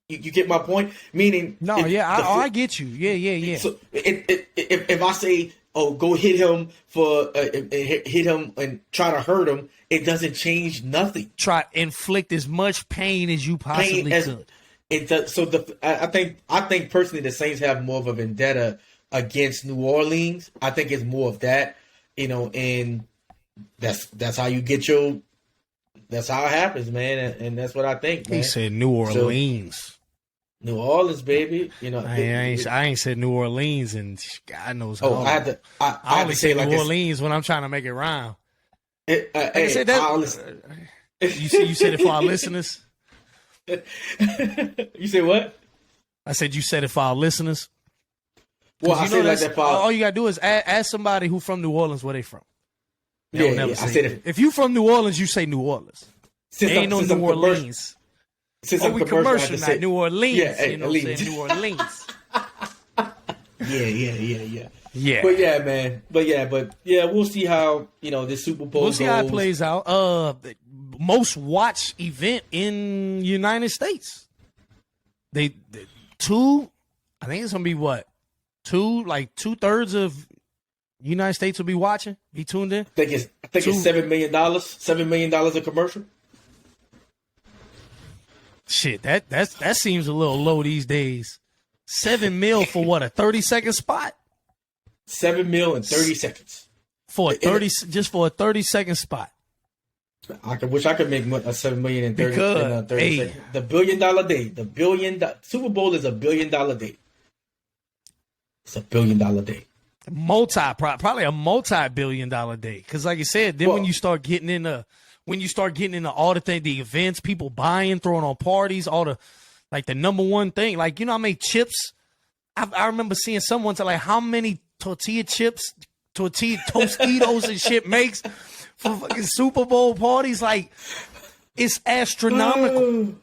You get my point? Meaning,
I get you. Yeah.
So if I say, go hit him hit him and try to hurt him, it doesn't change nothing.
Try inflict as much pain as you possibly could.
It does. So I think personally the Saints have more of a vendetta against New Orleans. I think it's more of that, and that's how you get that's how it happens, man, and that's what I think, man.
He said New Orleans.
So, New Orleans, baby.
I ain't said New Orleans, and God knows how.
I
only say New Orleans when I'm trying to make it rhyme.
You
said it for our listeners.
You say what?
I said you said it for our listeners.
Well, I say like that for
all you gotta do is ask somebody who from New Orleans where they from.
Yeah, I said
if you from New Orleans, you say New Orleans. Ain't no New Orleans.
Since I'm
we commercial now, New Orleans.
Yeah,
you know what I'm saying? New Orleans.
Yeah.
Yeah.
But yeah, man. But yeah, we'll see how, this Super Bowl
We'll see
goes.
how it plays out. Most watched event in the United States. I think it's gonna be what? 2/3 of United States will be watching, be tuned in.
I think it's $7 million. $7 million a commercial.
Shit, that seems a little low these days. $7 million for what, a 30-second spot?
$7 million in 30 seconds.
For a 30-second spot.
I wish I could make $7 million in 30 seconds. The $1 billion day. Super Bowl is $1 billion day. It's $1 billion day.
Probably a multi-billion-dollar day. Because like I said, then when you start getting into all the events, people buying, throwing on parties, all the the number one thing, I made chips. I remember seeing someone say how many tortilla chips, tortilla Tostitos and shit makes for fucking Super Bowl parties. It's astronomical.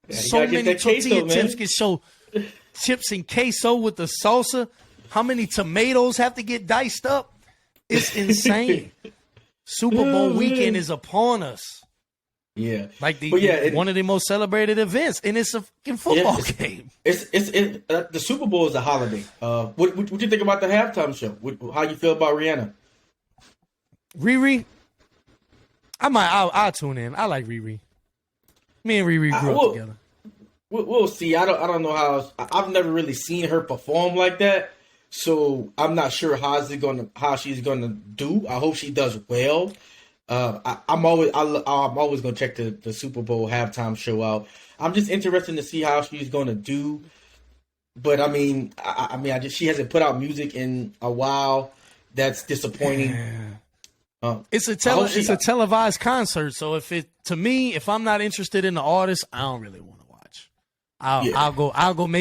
So many tortilla chips can show chips and queso with the salsa. How many tomatoes have to get diced up? It's insane. Super Bowl weekend is upon us.
Yeah,
one of the most celebrated events, and it's a fucking football game.
The Super Bowl is a holiday. What you think about the halftime show? How you feel about Rihanna?
Riri, I'll tune in. I like Riri. Me and Riri grew up together.
We'll see. I don't know how. I've never really seen her perform like that, so I'm not sure how she's gonna do. I hope she does well. I'm always gonna check the Super Bowl halftime show out. I'm just interested to see how she's gonna do. But she hasn't put out music in a while. That's disappointing.
It's a televised concert, so if I'm not interested in the artist, I don't really want to watch. I'll go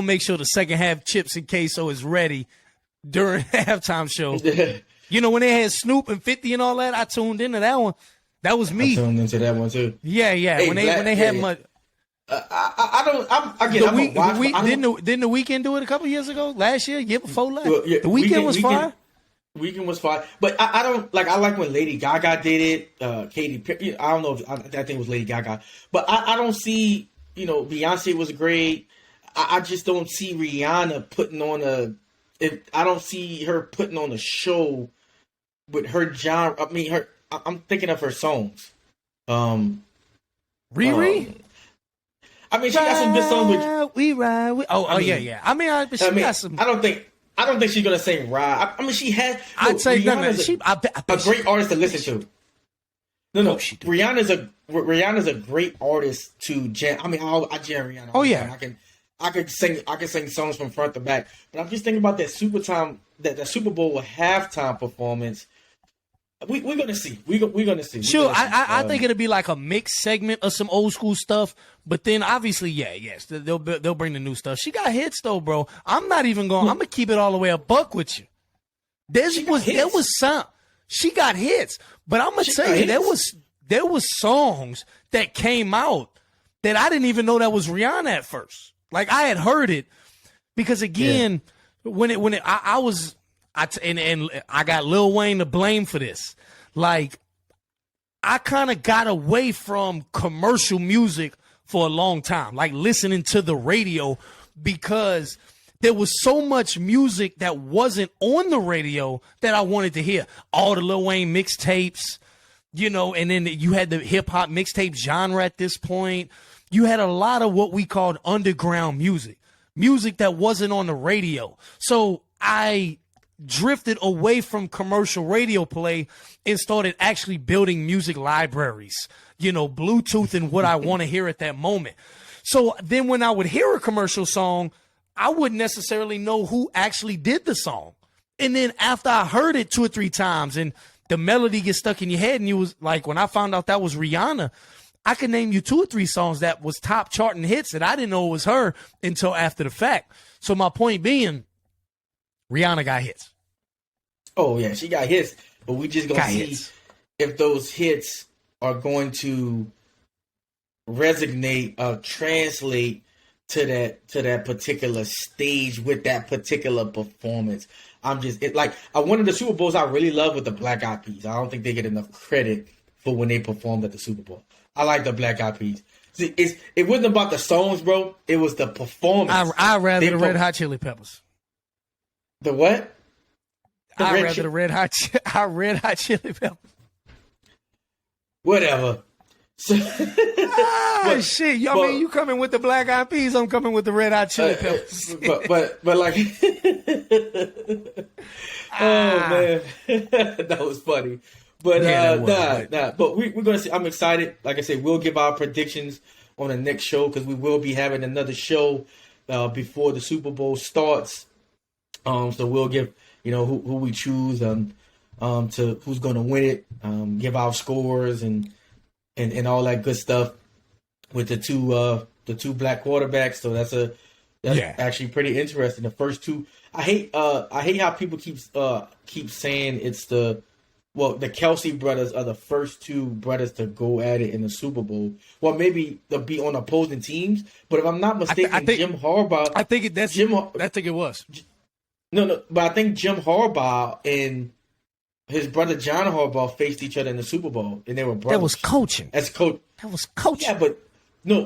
make sure the second half chips and queso is ready during the halftime show. When they had Snoop and 50 and all that, I tuned into that one. That was me.
I tuned into that one too.
Yeah. Hey, when they had much. Didn't the Weeknd do it a couple years ago? Last year before last. The Weeknd was fire.
Weeknd was fire, but I don't like. I like when Lady Gaga did it. Katy Perry. I don't know if I think it was Lady Gaga, but I don't see. Beyonce was great. I just don't see Rihanna putting on I don't see her putting on a show with her genre. I'm thinking of her songs.
Riri.
She got some good songs.
We ride. Yeah. She got some.
I don't think she's gonna sing ride. She has.
I'd say
Rihanna's a great artist to listen to. No. Rihanna's a great artist to jam. I jam Rihanna.
Oh yeah.
I could sing songs from front to back. But I'm just thinking about that Super Bowl halftime performance. We're gonna see. We're gonna see.
Sure, I think it'll be like a mixed segment of some old school stuff. But then obviously, they'll bring the new stuff. She got hits though, bro. I'm gonna keep it all the way a buck with you. There was some. She got hits, but I'm gonna tell you there was songs that came out that I didn't even know that was Rihanna at first. I had heard it because again, when I got Lil Wayne to blame for this. I kind of got away from commercial music for a long time, listening to the radio, because there was so much music that wasn't on the radio that I wanted to hear. All the Lil Wayne mixtapes, and then you had the hip hop mixtape genre at this point. You had a lot of what we called underground music that wasn't on the radio. So I drifted away from commercial radio play and started actually building music libraries, Bluetooth and what I want to hear at that moment. So then when I would hear a commercial song, I wouldn't necessarily know who actually did the song. And then after I heard it 2 or 3 times and the melody gets stuck in your head, and you was like, when I found out that was Rihanna, I could name you 2 or 3 songs that was top charting hits that I didn't know it was her until after the fact. So my point being, Rihanna got hits.
Oh yeah, she got hits, but we just gonna see if those hits are going to resonate, translate to that particular stage with that particular performance. I one of the Super Bowls I really love with the Black Eyed Peas. I don't think they get enough credit for when they performed at the Super Bowl. I like the Black Eyed Peas. See, it wasn't about the songs, bro. It was the performance.
I'd rather the Red Hot Chili Peppers.
The what?
I'd rather the Red Hot Chili Peppers.
Whatever.
Shit. I mean, you coming with the Black Eyed Peas, I'm coming with the Red Hot Chili Peppers.
but like, oh man, that was funny. But nah. But we're gonna see. I'm excited. Like I said, we'll give our predictions on the next show because we will be having another show before the Super Bowl starts. So we'll give who we choose to who's gonna win it. Give our scores and all that good stuff with the two black quarterbacks. So that's actually pretty interesting. The first two, I hate how people keep saying it's the Kelsey brothers are the first 2 brothers to go at it in the Super Bowl. Well, maybe they'll be on opposing teams, but if I'm not mistaken, I think Jim Harbaugh.
I think it was.
No, but I think Jim Harbaugh and his brother John Harbaugh faced each other in the Super Bowl, and they were brothers.
That was coaching.
As coach.
That was coaching.
Yeah,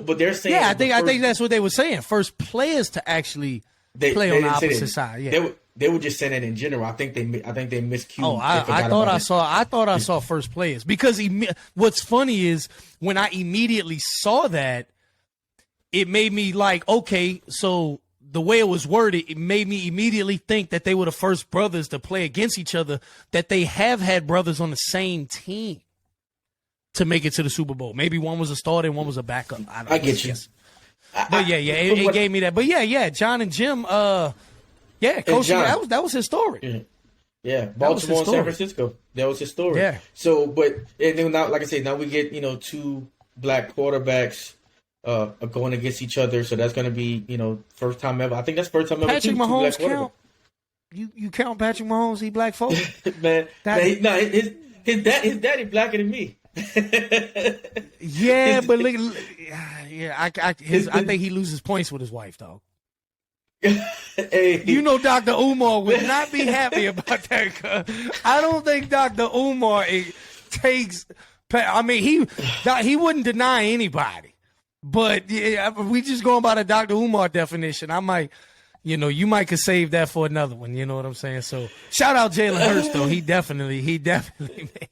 but they're saying.
Yeah, I think that's what they were saying. First players to actually play on the opposite side. Yeah,
they were just saying it in general. I think they miscued.
Oh, I thought I saw first players because what's funny is when I immediately saw that, it made me like, okay, so. The way it was worded, it made me immediately think that they were the first brothers to play against each other, that they have had brothers on the same team to make it to the Super Bowl. Maybe one was a starter and one was a backup.
I get you.
But it gave me that. But yeah, John and Jim, Coach, John, that was his story.
Yeah, Baltimore and San Francisco. That was his story. Yeah. So, and then now, like I said, now we get 2 black quarterbacks are going against each other, so that's going to be first time ever. I think that's first time ever.
Patrick Mahomes count? You count Patrick Mahomes? He black folk?
man, his daddy blacker than me.
Yeah, but look, I think he loses points with his wife though.
Hey.
Dr. Umar would not be happy about that. I don't think Dr. Umar takes. I mean, he wouldn't deny anybody. But we just going by the Dr. Umar definition. I might, you might could save that for another one. You know what I'm saying? So shout out Jalen Hurts though. He definitely made it.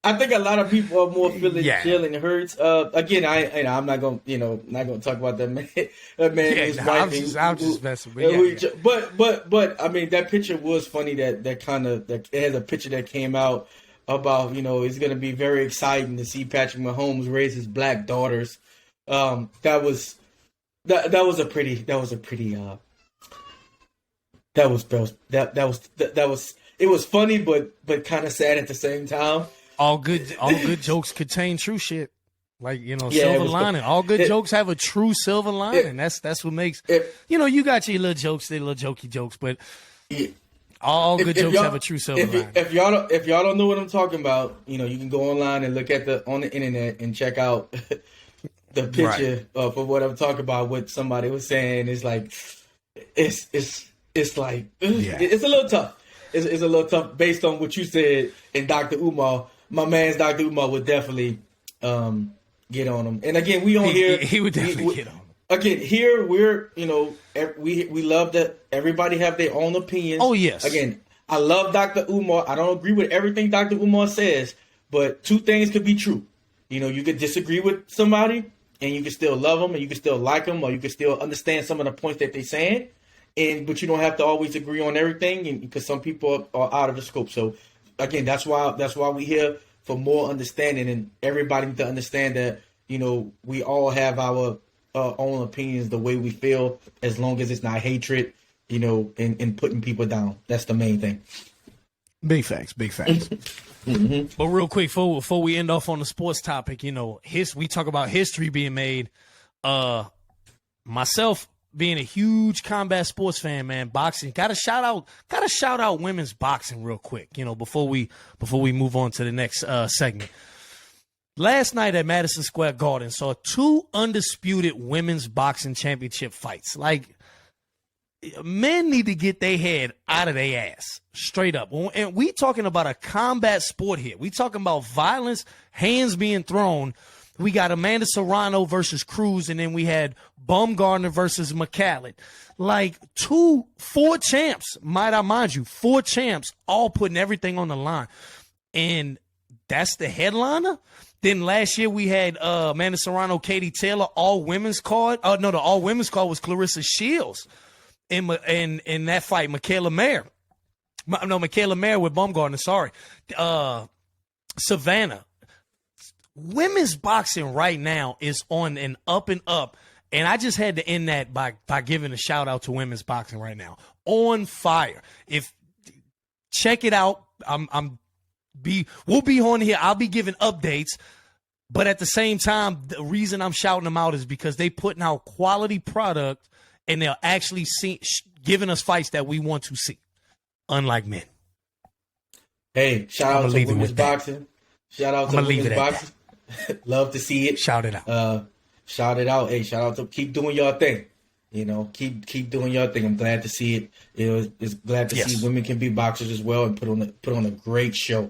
I think a lot of people are more feeling Jalen Hurts. Again, I'm not gonna talk about that man. His wife. I'm just messing with you. But I mean, that picture was funny. That it has a picture that came out about it's gonna be very exciting to see Patrick Mahomes raise his black daughters. That was it was funny but kind of sad at the same time.
All good jokes contain true shit. Like, silver lining. All good jokes have a true silver lining. That's what makes you got your little jokes, they little jokey jokes, but all good jokes have a true silver lining.
If y'all don't know what I'm talking about, you can go online and look at on the internet and check out the picture for what I'm talking about. What somebody was saying is like, it's like it's a little tough. It's a little tough based on what you said. And Dr. Umar, my man's Dr. Umar would definitely get on him. And again, we don't hear
he would definitely get on him.
Again, here we're we love that everybody have their own opinions.
Oh yes.
Again, I love Dr. Umar. I don't agree with everything Dr. Umar says, but 2 things could be true. You could disagree with somebody, and you can still love them, and you can still like them, or you can still understand some of the points that they're saying. But you don't have to always agree on everything, and because some people are out of the scope. So again, that's why we're here, for more understanding, and everybody to understand that we all have our own opinions, the way we feel, as long as it's not hatred, and putting people down. That's the main thing.
Big facts. Mm-hmm. But real quick, before we end off on the sports topic, you know, we talk about history being made. Myself being a huge combat sports fan, man, boxing. Gotta shout out women's boxing real quick, you know, before we move on to the next segment. Last night at Madison Square Garden saw 2 undisputed women's boxing championship fights. Like, men need to get their head out of their ass, straight up. And we talking about a combat sport here. We talking about violence, hands being thrown. We got Amanda Serrano versus Cruz, and then we had Baumgartner versus McCallum. Like 4 champs, might I mind you, 4 champs, all putting everything on the line. And that's the headliner? Then last year we had Amanda Serrano, Katie Taylor, all women's card. The all women's card was Clarissa Shields. In that fight, Michaela Mayer with Baumgartner, sorry. Savannah. Women's boxing right now is on an up and up, and I just had to end that by giving a shout out to women's boxing right now. On fire. Check it out. We'll be on here. I'll be giving updates, but at the same time, the reason I'm shouting them out is because they putting out quality product, and they're actually giving us fights that we want to see, unlike men.
Hey, shout out to women's boxing. Shout out to women's boxing. Love to see it.
Shout it out.
Shout it out. Hey, shout out to keep doing your thing. You know, keep doing your thing. I'm glad to see it. You know, it's glad to see women can be boxers as well and put on a great show.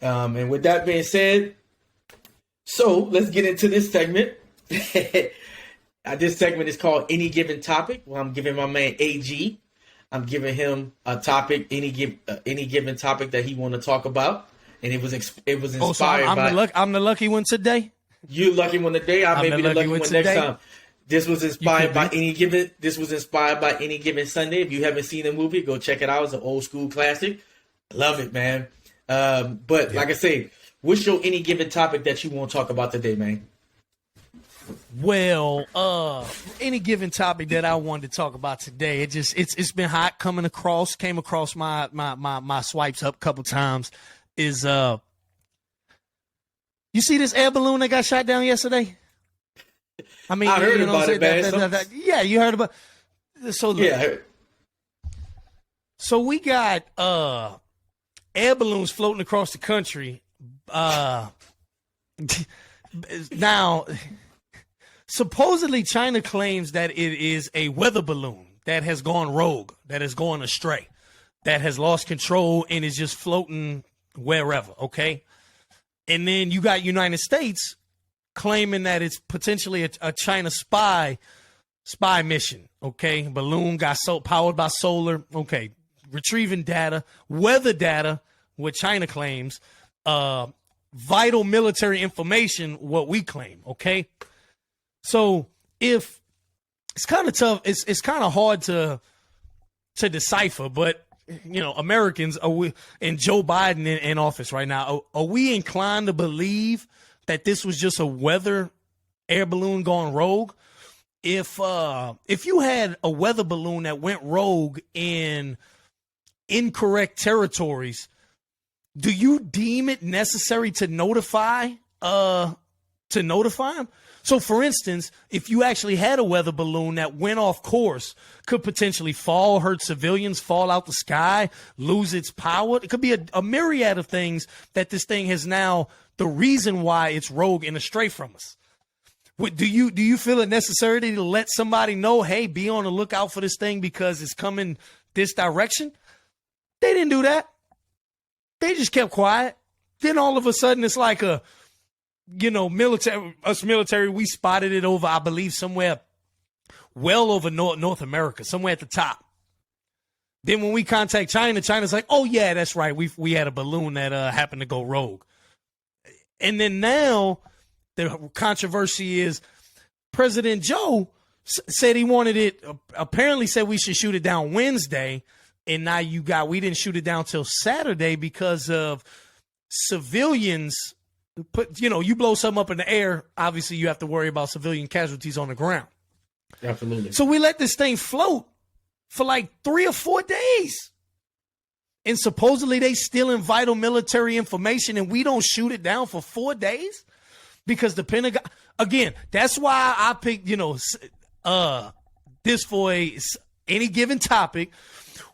And with that being said, so let's get into this segment. This segment is called Any Given Topic. Well, I'm giving my man AG. I'm giving him a topic, any given topic that he want to talk about, and it was inspired by.
I'm the lucky one today.
You lucky one today. I may be the lucky one next time. This was inspired by any given. This was inspired by Any Given Sunday. If you haven't seen the movie, go check it out. It's an old school classic. Love it, man. Like I say, what's your any given topic that you want to talk about today, man?
Well, any given topic that I wanted to talk about today, it's been hot came across my swipes up a couple times. Is you see this air balloon that got shot down yesterday? I mean,
I heard about it, man.
Yeah, you heard about. So look,
yeah, I heard.
So we got air balloons floating across the country. Now. Supposedly, China claims that it is a weather balloon that has gone rogue, that has gone astray, that has lost control and is just floating wherever, okay? And then you got United States claiming that it's potentially a China spy mission, okay? Balloon got powered by solar, okay? Retrieving data, weather data, what China claims, vital military information, what we claim, okay? So if it's kind of tough, it's kind of hard to decipher, but you know, Americans and Joe Biden in office right now, are we inclined to believe that this was just a weather air balloon gone rogue? If you had a weather balloon that went rogue in incorrect territories, do you deem it necessary to notify them? So, for instance, if you actually had a weather balloon that went off course, could potentially fall, hurt civilians, fall out the sky, lose its power. It could be a myriad of things that this thing has now the reason why it's rogue and astray from us. Do you feel it necessary to let somebody know, hey, be on the lookout for this thing because it's coming this direction? They didn't do that. They just kept quiet. Then all of a sudden it's like military, we spotted it over, I believe, somewhere well over North America, somewhere at the top. Then when we contact China, China's like, oh, yeah, that's right. We had a balloon that happened to go rogue. And then now the controversy is President Joe said he wanted it, apparently said we should shoot it down Wednesday. And now we didn't shoot it down till Saturday because of civilians. You blow something up in the air, obviously you have to worry about civilian casualties on the ground.
Absolutely.
So we let this thing float for like 3 or 4 days. and supposedly they stealing vital military information, and we don't shoot it down for 4 days because the Pentagon. Again, that's why I picked, this for any given topic.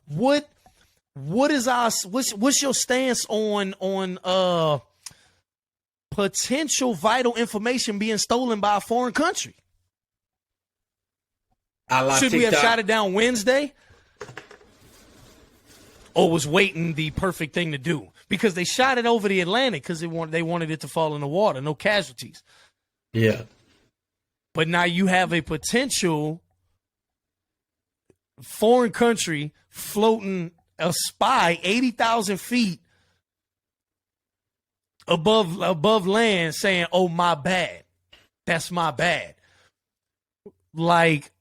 What's your stance on potential vital information being stolen by a foreign country? Should we have shot it down Wednesday? Or was waiting the perfect thing to do? Because they shot it over the Atlantic because they wanted it to fall in the water, no casualties.
Yeah. But
now you have a potential foreign country floating a spy 80,000 feet above land saying, "Oh, my bad. That's my bad." Like,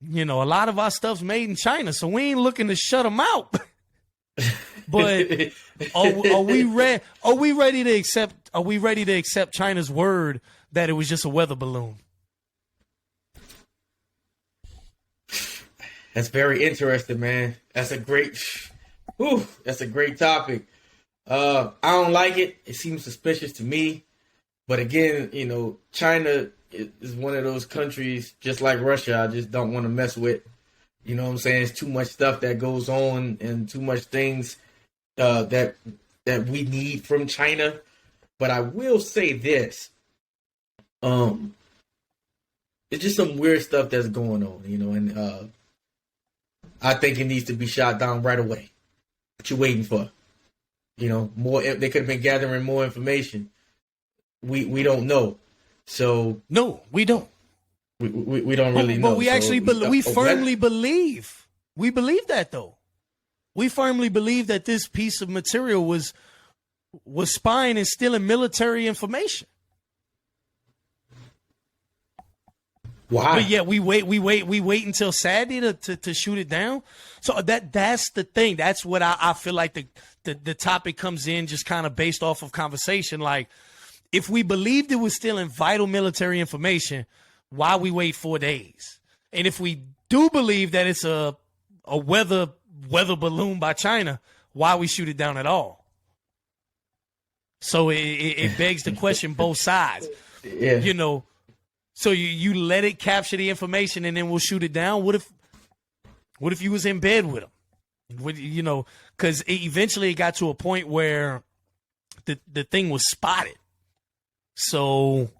a lot of our stuff's made in China, so we ain't looking to shut them out. But are we ready to accept China's word that it was just a weather balloon?
That's very interesting, man. That's a great topic. I don't like it. It seems suspicious to me. But again, China is one of those countries, just like Russia, I just don't want to mess with. You know what I'm saying? It's too much stuff that goes on and too much things that we need from China. But I will say this. It's just some weird stuff that's going on, and I think it needs to be shot down right away. What you waiting for? More. They could have been gathering more information. We don't know. So
no, we don't.
We don't really know.
But we actually firmly believe. We believe that though. We firmly believe that this piece of material was spying and stealing military information.
Why?
But yeah, we wait until Saturday to shoot it down. So that's the thing. That's what I feel like the topic comes in, just kind of based off of conversation. Like, if we believed it was stealing vital military information, why we wait 4 days? And if we do believe that it's a weather balloon by China, why we shoot it down at all? So it begs the question, both sides.
Yeah.
So you let it capture the information and then we'll shoot it down. What if you was in bed with them? Because eventually it got to a point where the thing was spotted. So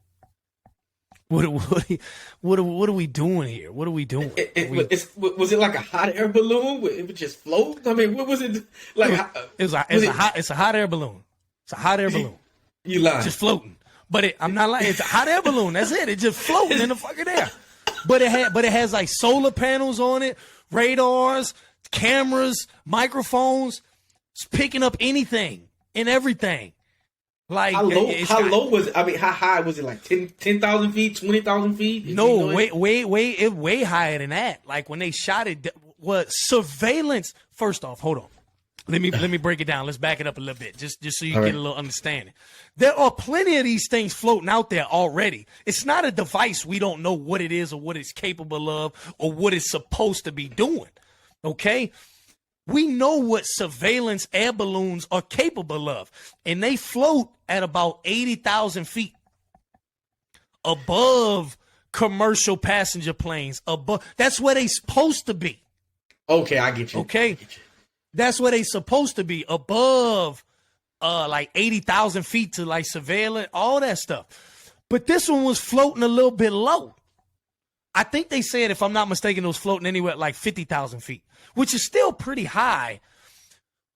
what are we doing here? What are we doing?
Was it like a hot air balloon? It would just float? I mean, what was it like?
It's a hot air balloon. It's a hot air balloon.
You lying?
Just floating. But I'm not lying. It's a hot air balloon. That's it. It's just floating in the fucking air. But it has like solar panels on it, radars, cameras, microphones. It's picking up anything and everything. Like,
how low was it? I mean, how high was it? Like 10,000 feet, 20,000 feet?
No, way higher than that. Like when they shot it, what surveillance? First off, hold on. Let me break it down. Let's back it up a little bit, just so you get a little understanding. There are plenty of these things floating out there already. It's not a device we don't know what it is or what it's capable of or what it's supposed to be doing. Okay? We know what surveillance air balloons are capable of, and they float at about 80,000 feet above commercial passenger planes. That's where they're supposed to be.
Okay, I get you.
Okay, that's where they're supposed to be, above like 80,000 feet to like surveillance, all that stuff. But this one was floating a little bit low. I think they said, if I'm not mistaken, it was floating anywhere at like 50,000 feet, which is still pretty high.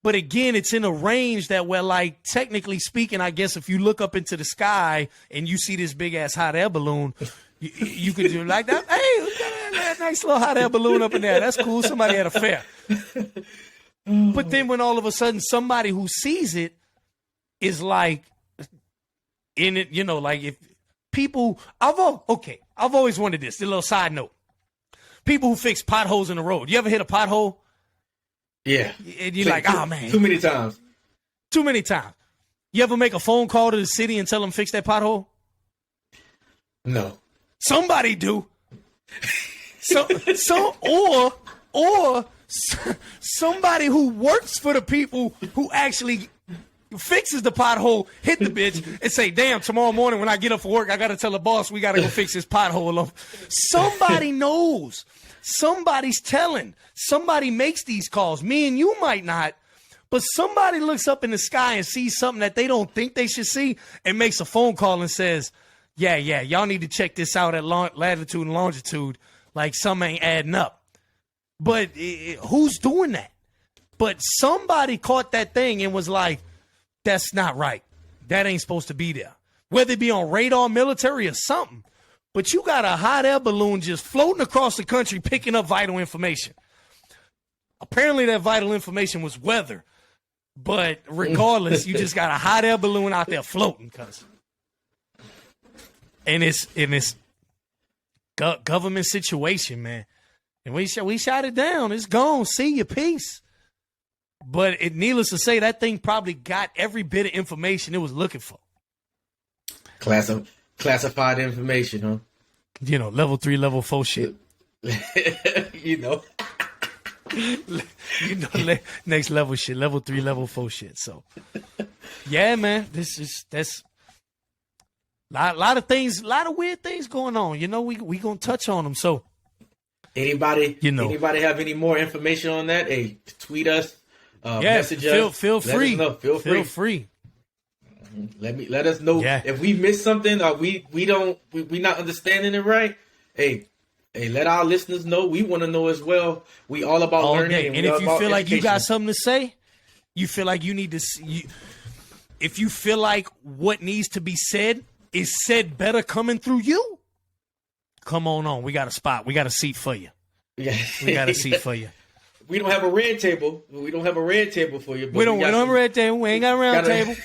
But again, it's in a range that where, like, technically speaking, I guess if you look up into the sky and you see this big ass hot air balloon, you could do like that. Hey, look at that nice little hot air balloon up in there. That's cool. Somebody had a fair. But then when all of a sudden somebody who sees it is like in it, like if people, I've always wondered this. A little side note. People who fix potholes in the road. You ever hit a pothole?
Yeah.
And you're like, oh, man.
Too many times.
Too many times. You ever make a phone call to the city and tell them fix that pothole?
No.
Somebody do. Or somebody who works for the people who actually fixes the pothole hit the bitch and say, damn, tomorrow morning when I get up for work, I got to tell the boss we got to go fix this pothole. Somebody knows. Somebody's telling. Somebody makes these calls. Me and you might not, but somebody looks up in the sky and sees something that they don't think they should see and makes a phone call and says, yeah, y'all need to check this out at latitude and longitude. Like, something ain't adding up. But who's doing that? But somebody caught that thing and was like, that's not right. That ain't supposed to be there. Whether it be on radar, military, or something. But you got a hot air balloon just floating across the country picking up vital information. Apparently that vital information was weather. But regardless, you just got a hot air balloon out there floating, cuz. And it's government situation, man. And we shot it down. It's gone. See you. Peace. But needless to say, that thing probably got every bit of information it was looking for.
Classified information, huh?
You know, level 3, level 4 shit.
you know,
next level shit, level 3, level 4 shit. So, yeah, man, that's a lot of things, a lot of weird things going on. You know, we gonna touch on them. So,
anybody have any more information on that? Hey, tweet us. Message us.
Feel free.
Feel free. Let us know if we missed something or we not understanding it right. Hey, let our listeners know. We want to know as well. We all about learning.
And if you feel like you got something to say, you feel like you need to. If you feel like what needs to be said is said better coming through you, come on. We got a spot. We got a seat for you.
Yeah,
we got a seat for you.
We don't have a red table. We don't have a red table for you.
We don't have a red table. We ain't got a round table.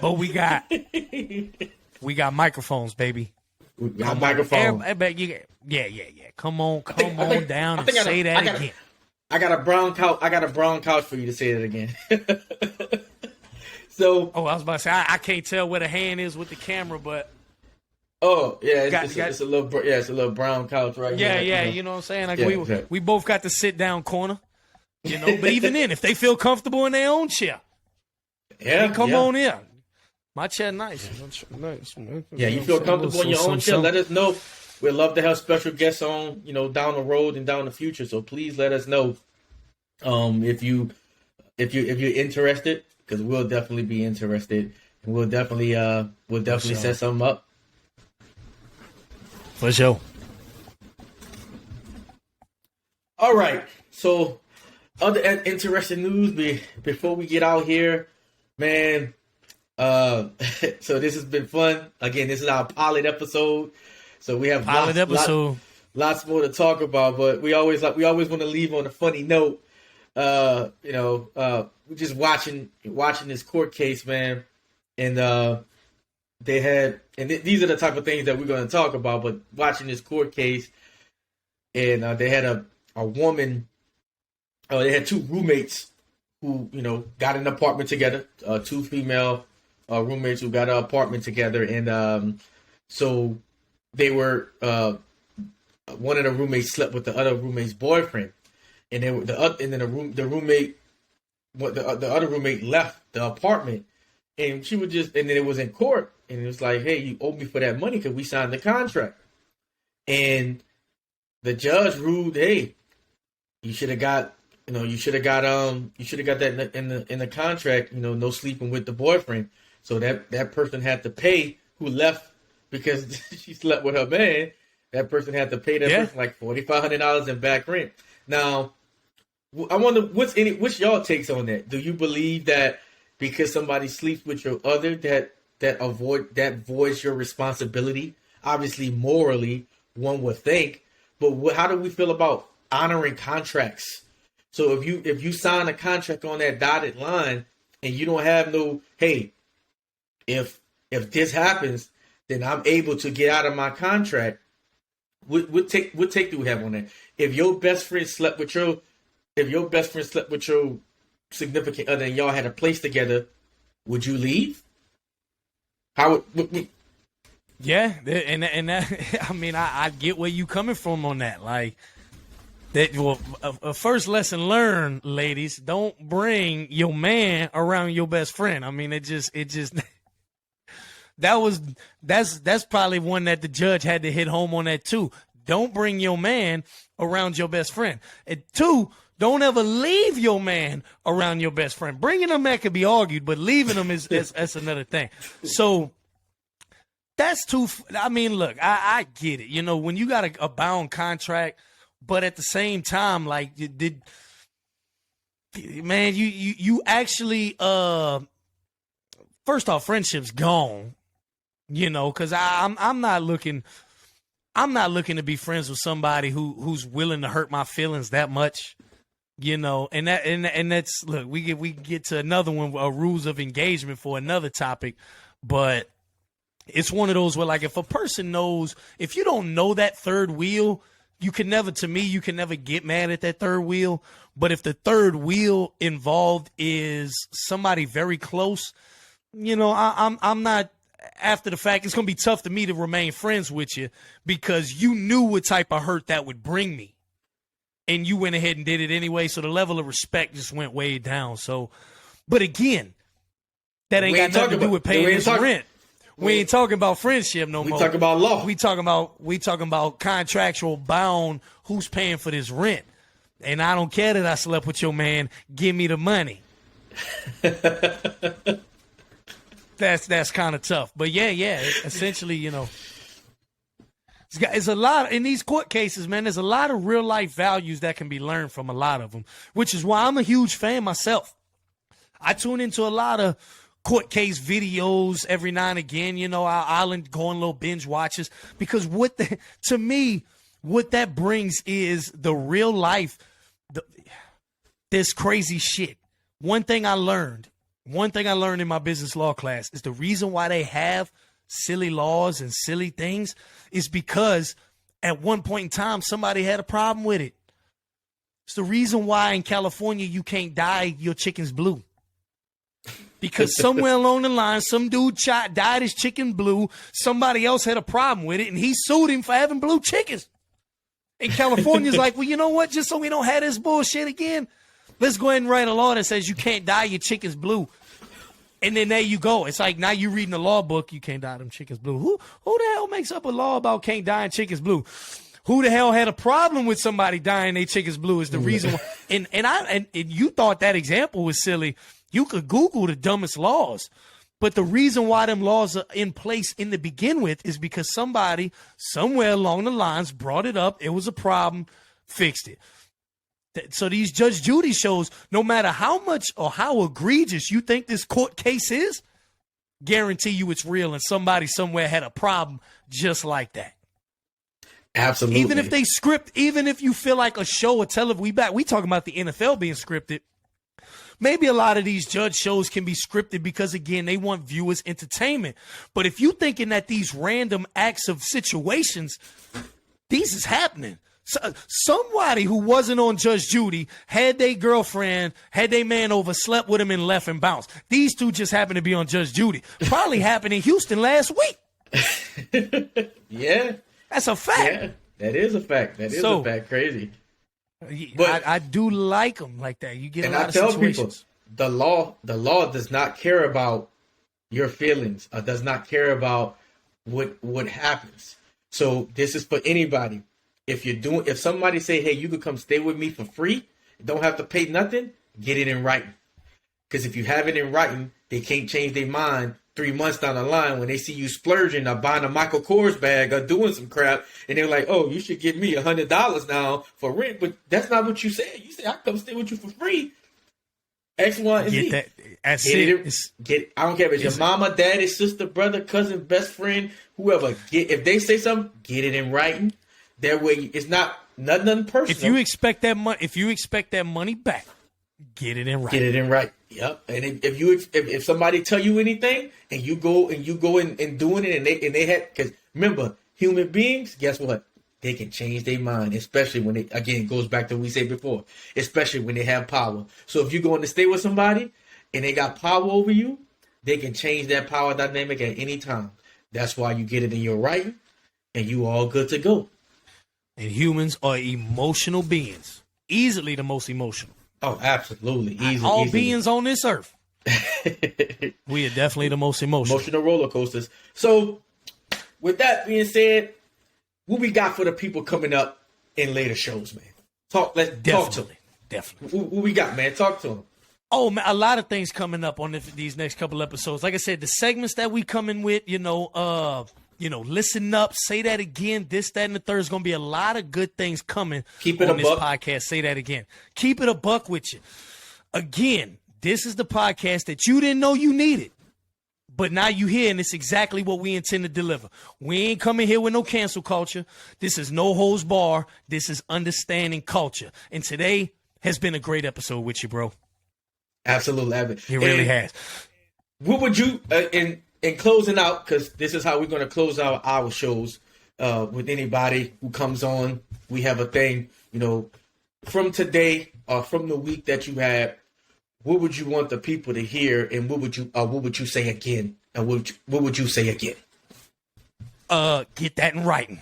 But we got microphones, baby.
We got microphones.
Yeah. Come on down and say that again.
I got a brown couch. I got a brown couch for you to say that again. So.
I was about to say I can't tell where the hand is with the camera, but.
Oh yeah, it's a little brown couch right here.
Yeah, you know what I'm saying? Like we both got the sit down corner, you know. But even then, if they feel comfortable in their own chair, come on in. My chair nice.
Yeah, you feel comfortable in your own chair. Let us know. We'd love to have special guests on, you know, down the road and down the future. So please let us know, if you're interested, because we'll definitely be interested, and we'll definitely set something up.
For sure.
All right. So, other interesting news before we get out here, man. So this has been fun. Again, this is our pilot episode. So we have lots more to talk about, but we always want to leave on a funny note. We're just watching this court case, man, and they had, and these are the type of things that we're going to talk about, but watching this court case, and they had a woman, they had two roommates who, you know, got an apartment together, two female roommates who got an apartment together, and so they were, one of the roommates slept with the other roommate's boyfriend, and the other roommate left the apartment, and she would just, and then it was in court. And it was like, hey, you owe me for that money because we signed the contract. And the judge ruled, hey, you should have got that in the contract, you know, no sleeping with the boyfriend. So that person had to pay, who left because she slept with her man. That person had to pay that person like $4,500 in back rent. Now, I wonder what's y'all takes on that? Do you believe that because somebody sleeps with your other that voids your responsibility? Obviously, morally, one would think, but how do we feel about honoring contracts? So if you sign a contract on that dotted line and you don't have no, hey, if this happens, then I'm able to get out of my contract. What take do we have on that? If your best friend slept with your significant other and y'all had a place together, would you leave? How would
Yeah, and that, I mean, I get where you coming from on that. Like, A first lesson learned, ladies, don't bring your man around your best friend. I mean, it just that's probably one that the judge had to hit home on that too. Don't bring your man around your best friend. And two, don't ever leave your man around your best friend. Bringing them that could be argued, but leaving them that's another thing. So that's too. I mean, look, I get it. You know, when you got a bound contract, but at the same time, like, you actually first off, friendship's gone. You know, because I'm not looking to be friends with somebody who's willing to hurt my feelings that much. You know, and that's look, we get to another one, rules of engagement for another topic, but it's one of those where, like, if a person knows, if you don't know that third wheel, you can never get mad at that third wheel. But if the third wheel involved is somebody very close, you know, I'm not. After the fact, it's gonna be tough to me to remain friends with you because you knew what type of hurt that would bring me. And you went ahead and did it anyway, so the level of respect just went way down. So, but again, that ain't got nothing to do with paying this rent. We ain't talking about friendship no more.
We talking about law.
We talking about contractual bound. Who's paying for this rent? And I don't care that I slept with your man. Give me the money. That's kind of tough. But yeah. Essentially, you know. It's a lot in these court cases, man. There's a lot of real life values that can be learned from a lot of them, which is why I'm a huge fan myself. I tune into a lot of court case videos every now and again. You know, I'll go on little binge watches because to me, what that brings is the real life, this crazy shit. One thing I learned in my business law class is the reason why they have silly laws and silly things is because at one point in time, somebody had a problem with it. It's the reason why in California, you can't dye your chickens blue. Because somewhere along the line, some dude dyed his chicken blue. Somebody else had a problem with it, and he sued him for having blue chickens. And California's like, well, you know what? Just so we don't have this bullshit again, let's go ahead and write a law that says you can't dye your chickens blue. And then there you go. It's like now you're reading a law book. You can't dye them chickens blue. Who the hell makes up a law about can't dye chickens blue? Who the hell had a problem with somebody dyeing their chickens blue is the reason why. And you thought that example was silly. You could Google the dumbest laws. But the reason why them laws are in place in the begin with is because somebody somewhere along the lines brought it up. It was a problem, fixed it. So these Judge Judy shows, no matter how much or how egregious you think this court case is, guarantee you it's real and somebody somewhere had a problem just like that.
Absolutely.
Even if they script, even if you feel like a show or television, we talking about the NFL being scripted. Maybe a lot of these judge shows can be scripted because, again, they want viewers' entertainment. But if you thinking that these random acts of situations, these is happening. So, somebody who wasn't on Judge Judy had their girlfriend, had their man over, slept with him, and left and bounced. These two just happened to be on Judge Judy. Probably happened in Houston last week.
Yeah.
That's a fact.
Yeah, that is a fact. That is a fact. Crazy.
But I do like them like that. You get a lot of situations.
People, the law does not care about your feelings, or does not care about what happens. So this is for anybody. If somebody say, hey, you could come stay with me for free, don't have to pay nothing, get it in writing. Because if you have it in writing, they can't change their mind 3 months down the line when they see you splurging or buying a Michael Kors bag or doing some crap, and they're like, oh, you should give me $100 now for rent. But that's not what you said. You said, I come stay with you for free. X, Y, and Z. I don't care if it's your mama, daddy, sister, brother, cousin, best friend, whoever. If they say something, get it in writing. That way, it's nothing personal.
If you expect that money back, get it in writing.
Get it in writing. Yep. And if somebody tell you anything and you go and doing it and they had, because remember, human beings, guess what? They can change their mind, especially when they, again, it goes back to what we said before, especially when they have power. So if you're going to stay with somebody and they got power over you, they can change that power dynamic at any time. That's why you get it in your writing and you all good to go.
And humans are emotional beings. Easily the most emotional.
Oh, absolutely.
All beings on this earth. We are definitely the most emotional.
Emotional roller coasters. So, with that being said, what we got for the people coming up in later shows, man? Talk to them.
Definitely.
What we got, man? Talk to them.
Oh, man, a lot of things coming up on these next couple episodes. Like I said, the segments that we coming with, listen up, say that again, this, that, and the third. Is going to be a lot of good things coming on this podcast. Say that again. Keep it a buck with you. Again, this is the podcast that you didn't know you needed. But now you here, and it's exactly what we intend to deliver. We ain't coming here with no cancel culture. This is no holds bar. This is understanding culture. And today has been a great episode with you, bro.
Absolutely.
It really has.
What would you, in closing out, because this is how we're going to close out our shows with anybody who comes on. We have a thing, from today or from the week that you had. What would you want the people to hear, and what would you say again? And what would you say again?
Get that in writing.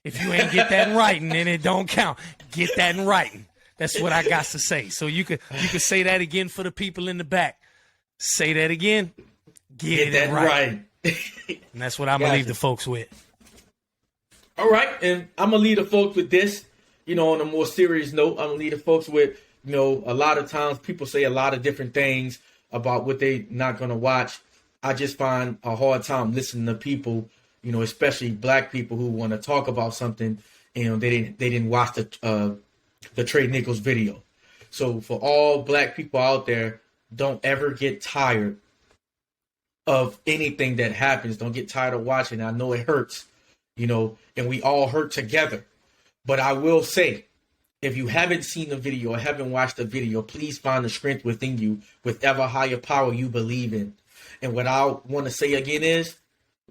If you ain't get that in writing, then it don't count. Get that in writing. That's what I got to say. So you could say that again for the people in the back. Say that again. Get it in writing. And that's what I'm gonna leave the folks with.
All right, and I'm gonna leave the folks with this. On a more serious note, I'm gonna leave the folks with. A lot of times people say a lot of different things about what they're not going to watch. I just find a hard time listening to people, especially black people who want to talk about something, and they didn't watch the Trey Nichols video. So for all black people out there, don't ever get tired of anything that happens. Don't get tired of watching. I know it hurts, and we all hurt together. But I will say, if you haven't seen the video or haven't watched the video, please find the strength within you with ever higher power you believe in. And what I want to say again is,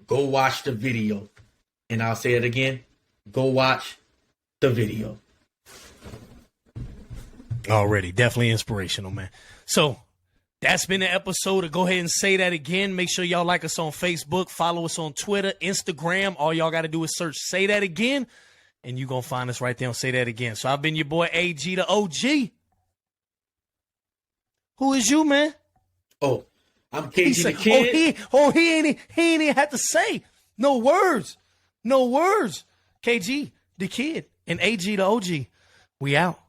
go watch the video. And I'll say it again, go watch the video.
Already, definitely inspirational, man. So that's been the episode of Go Ahead and Say That Again. Make sure y'all like us on Facebook, follow us on Twitter, Instagram. All y'all got to do is search Say That Again. And you're going to find us right there on Say That Again. So I've been your boy, AG the OG. Who is you, man?
Oh, I'm KG the Kid.
He ain't even had to say. No words. KG the Kid and AG the OG. We out.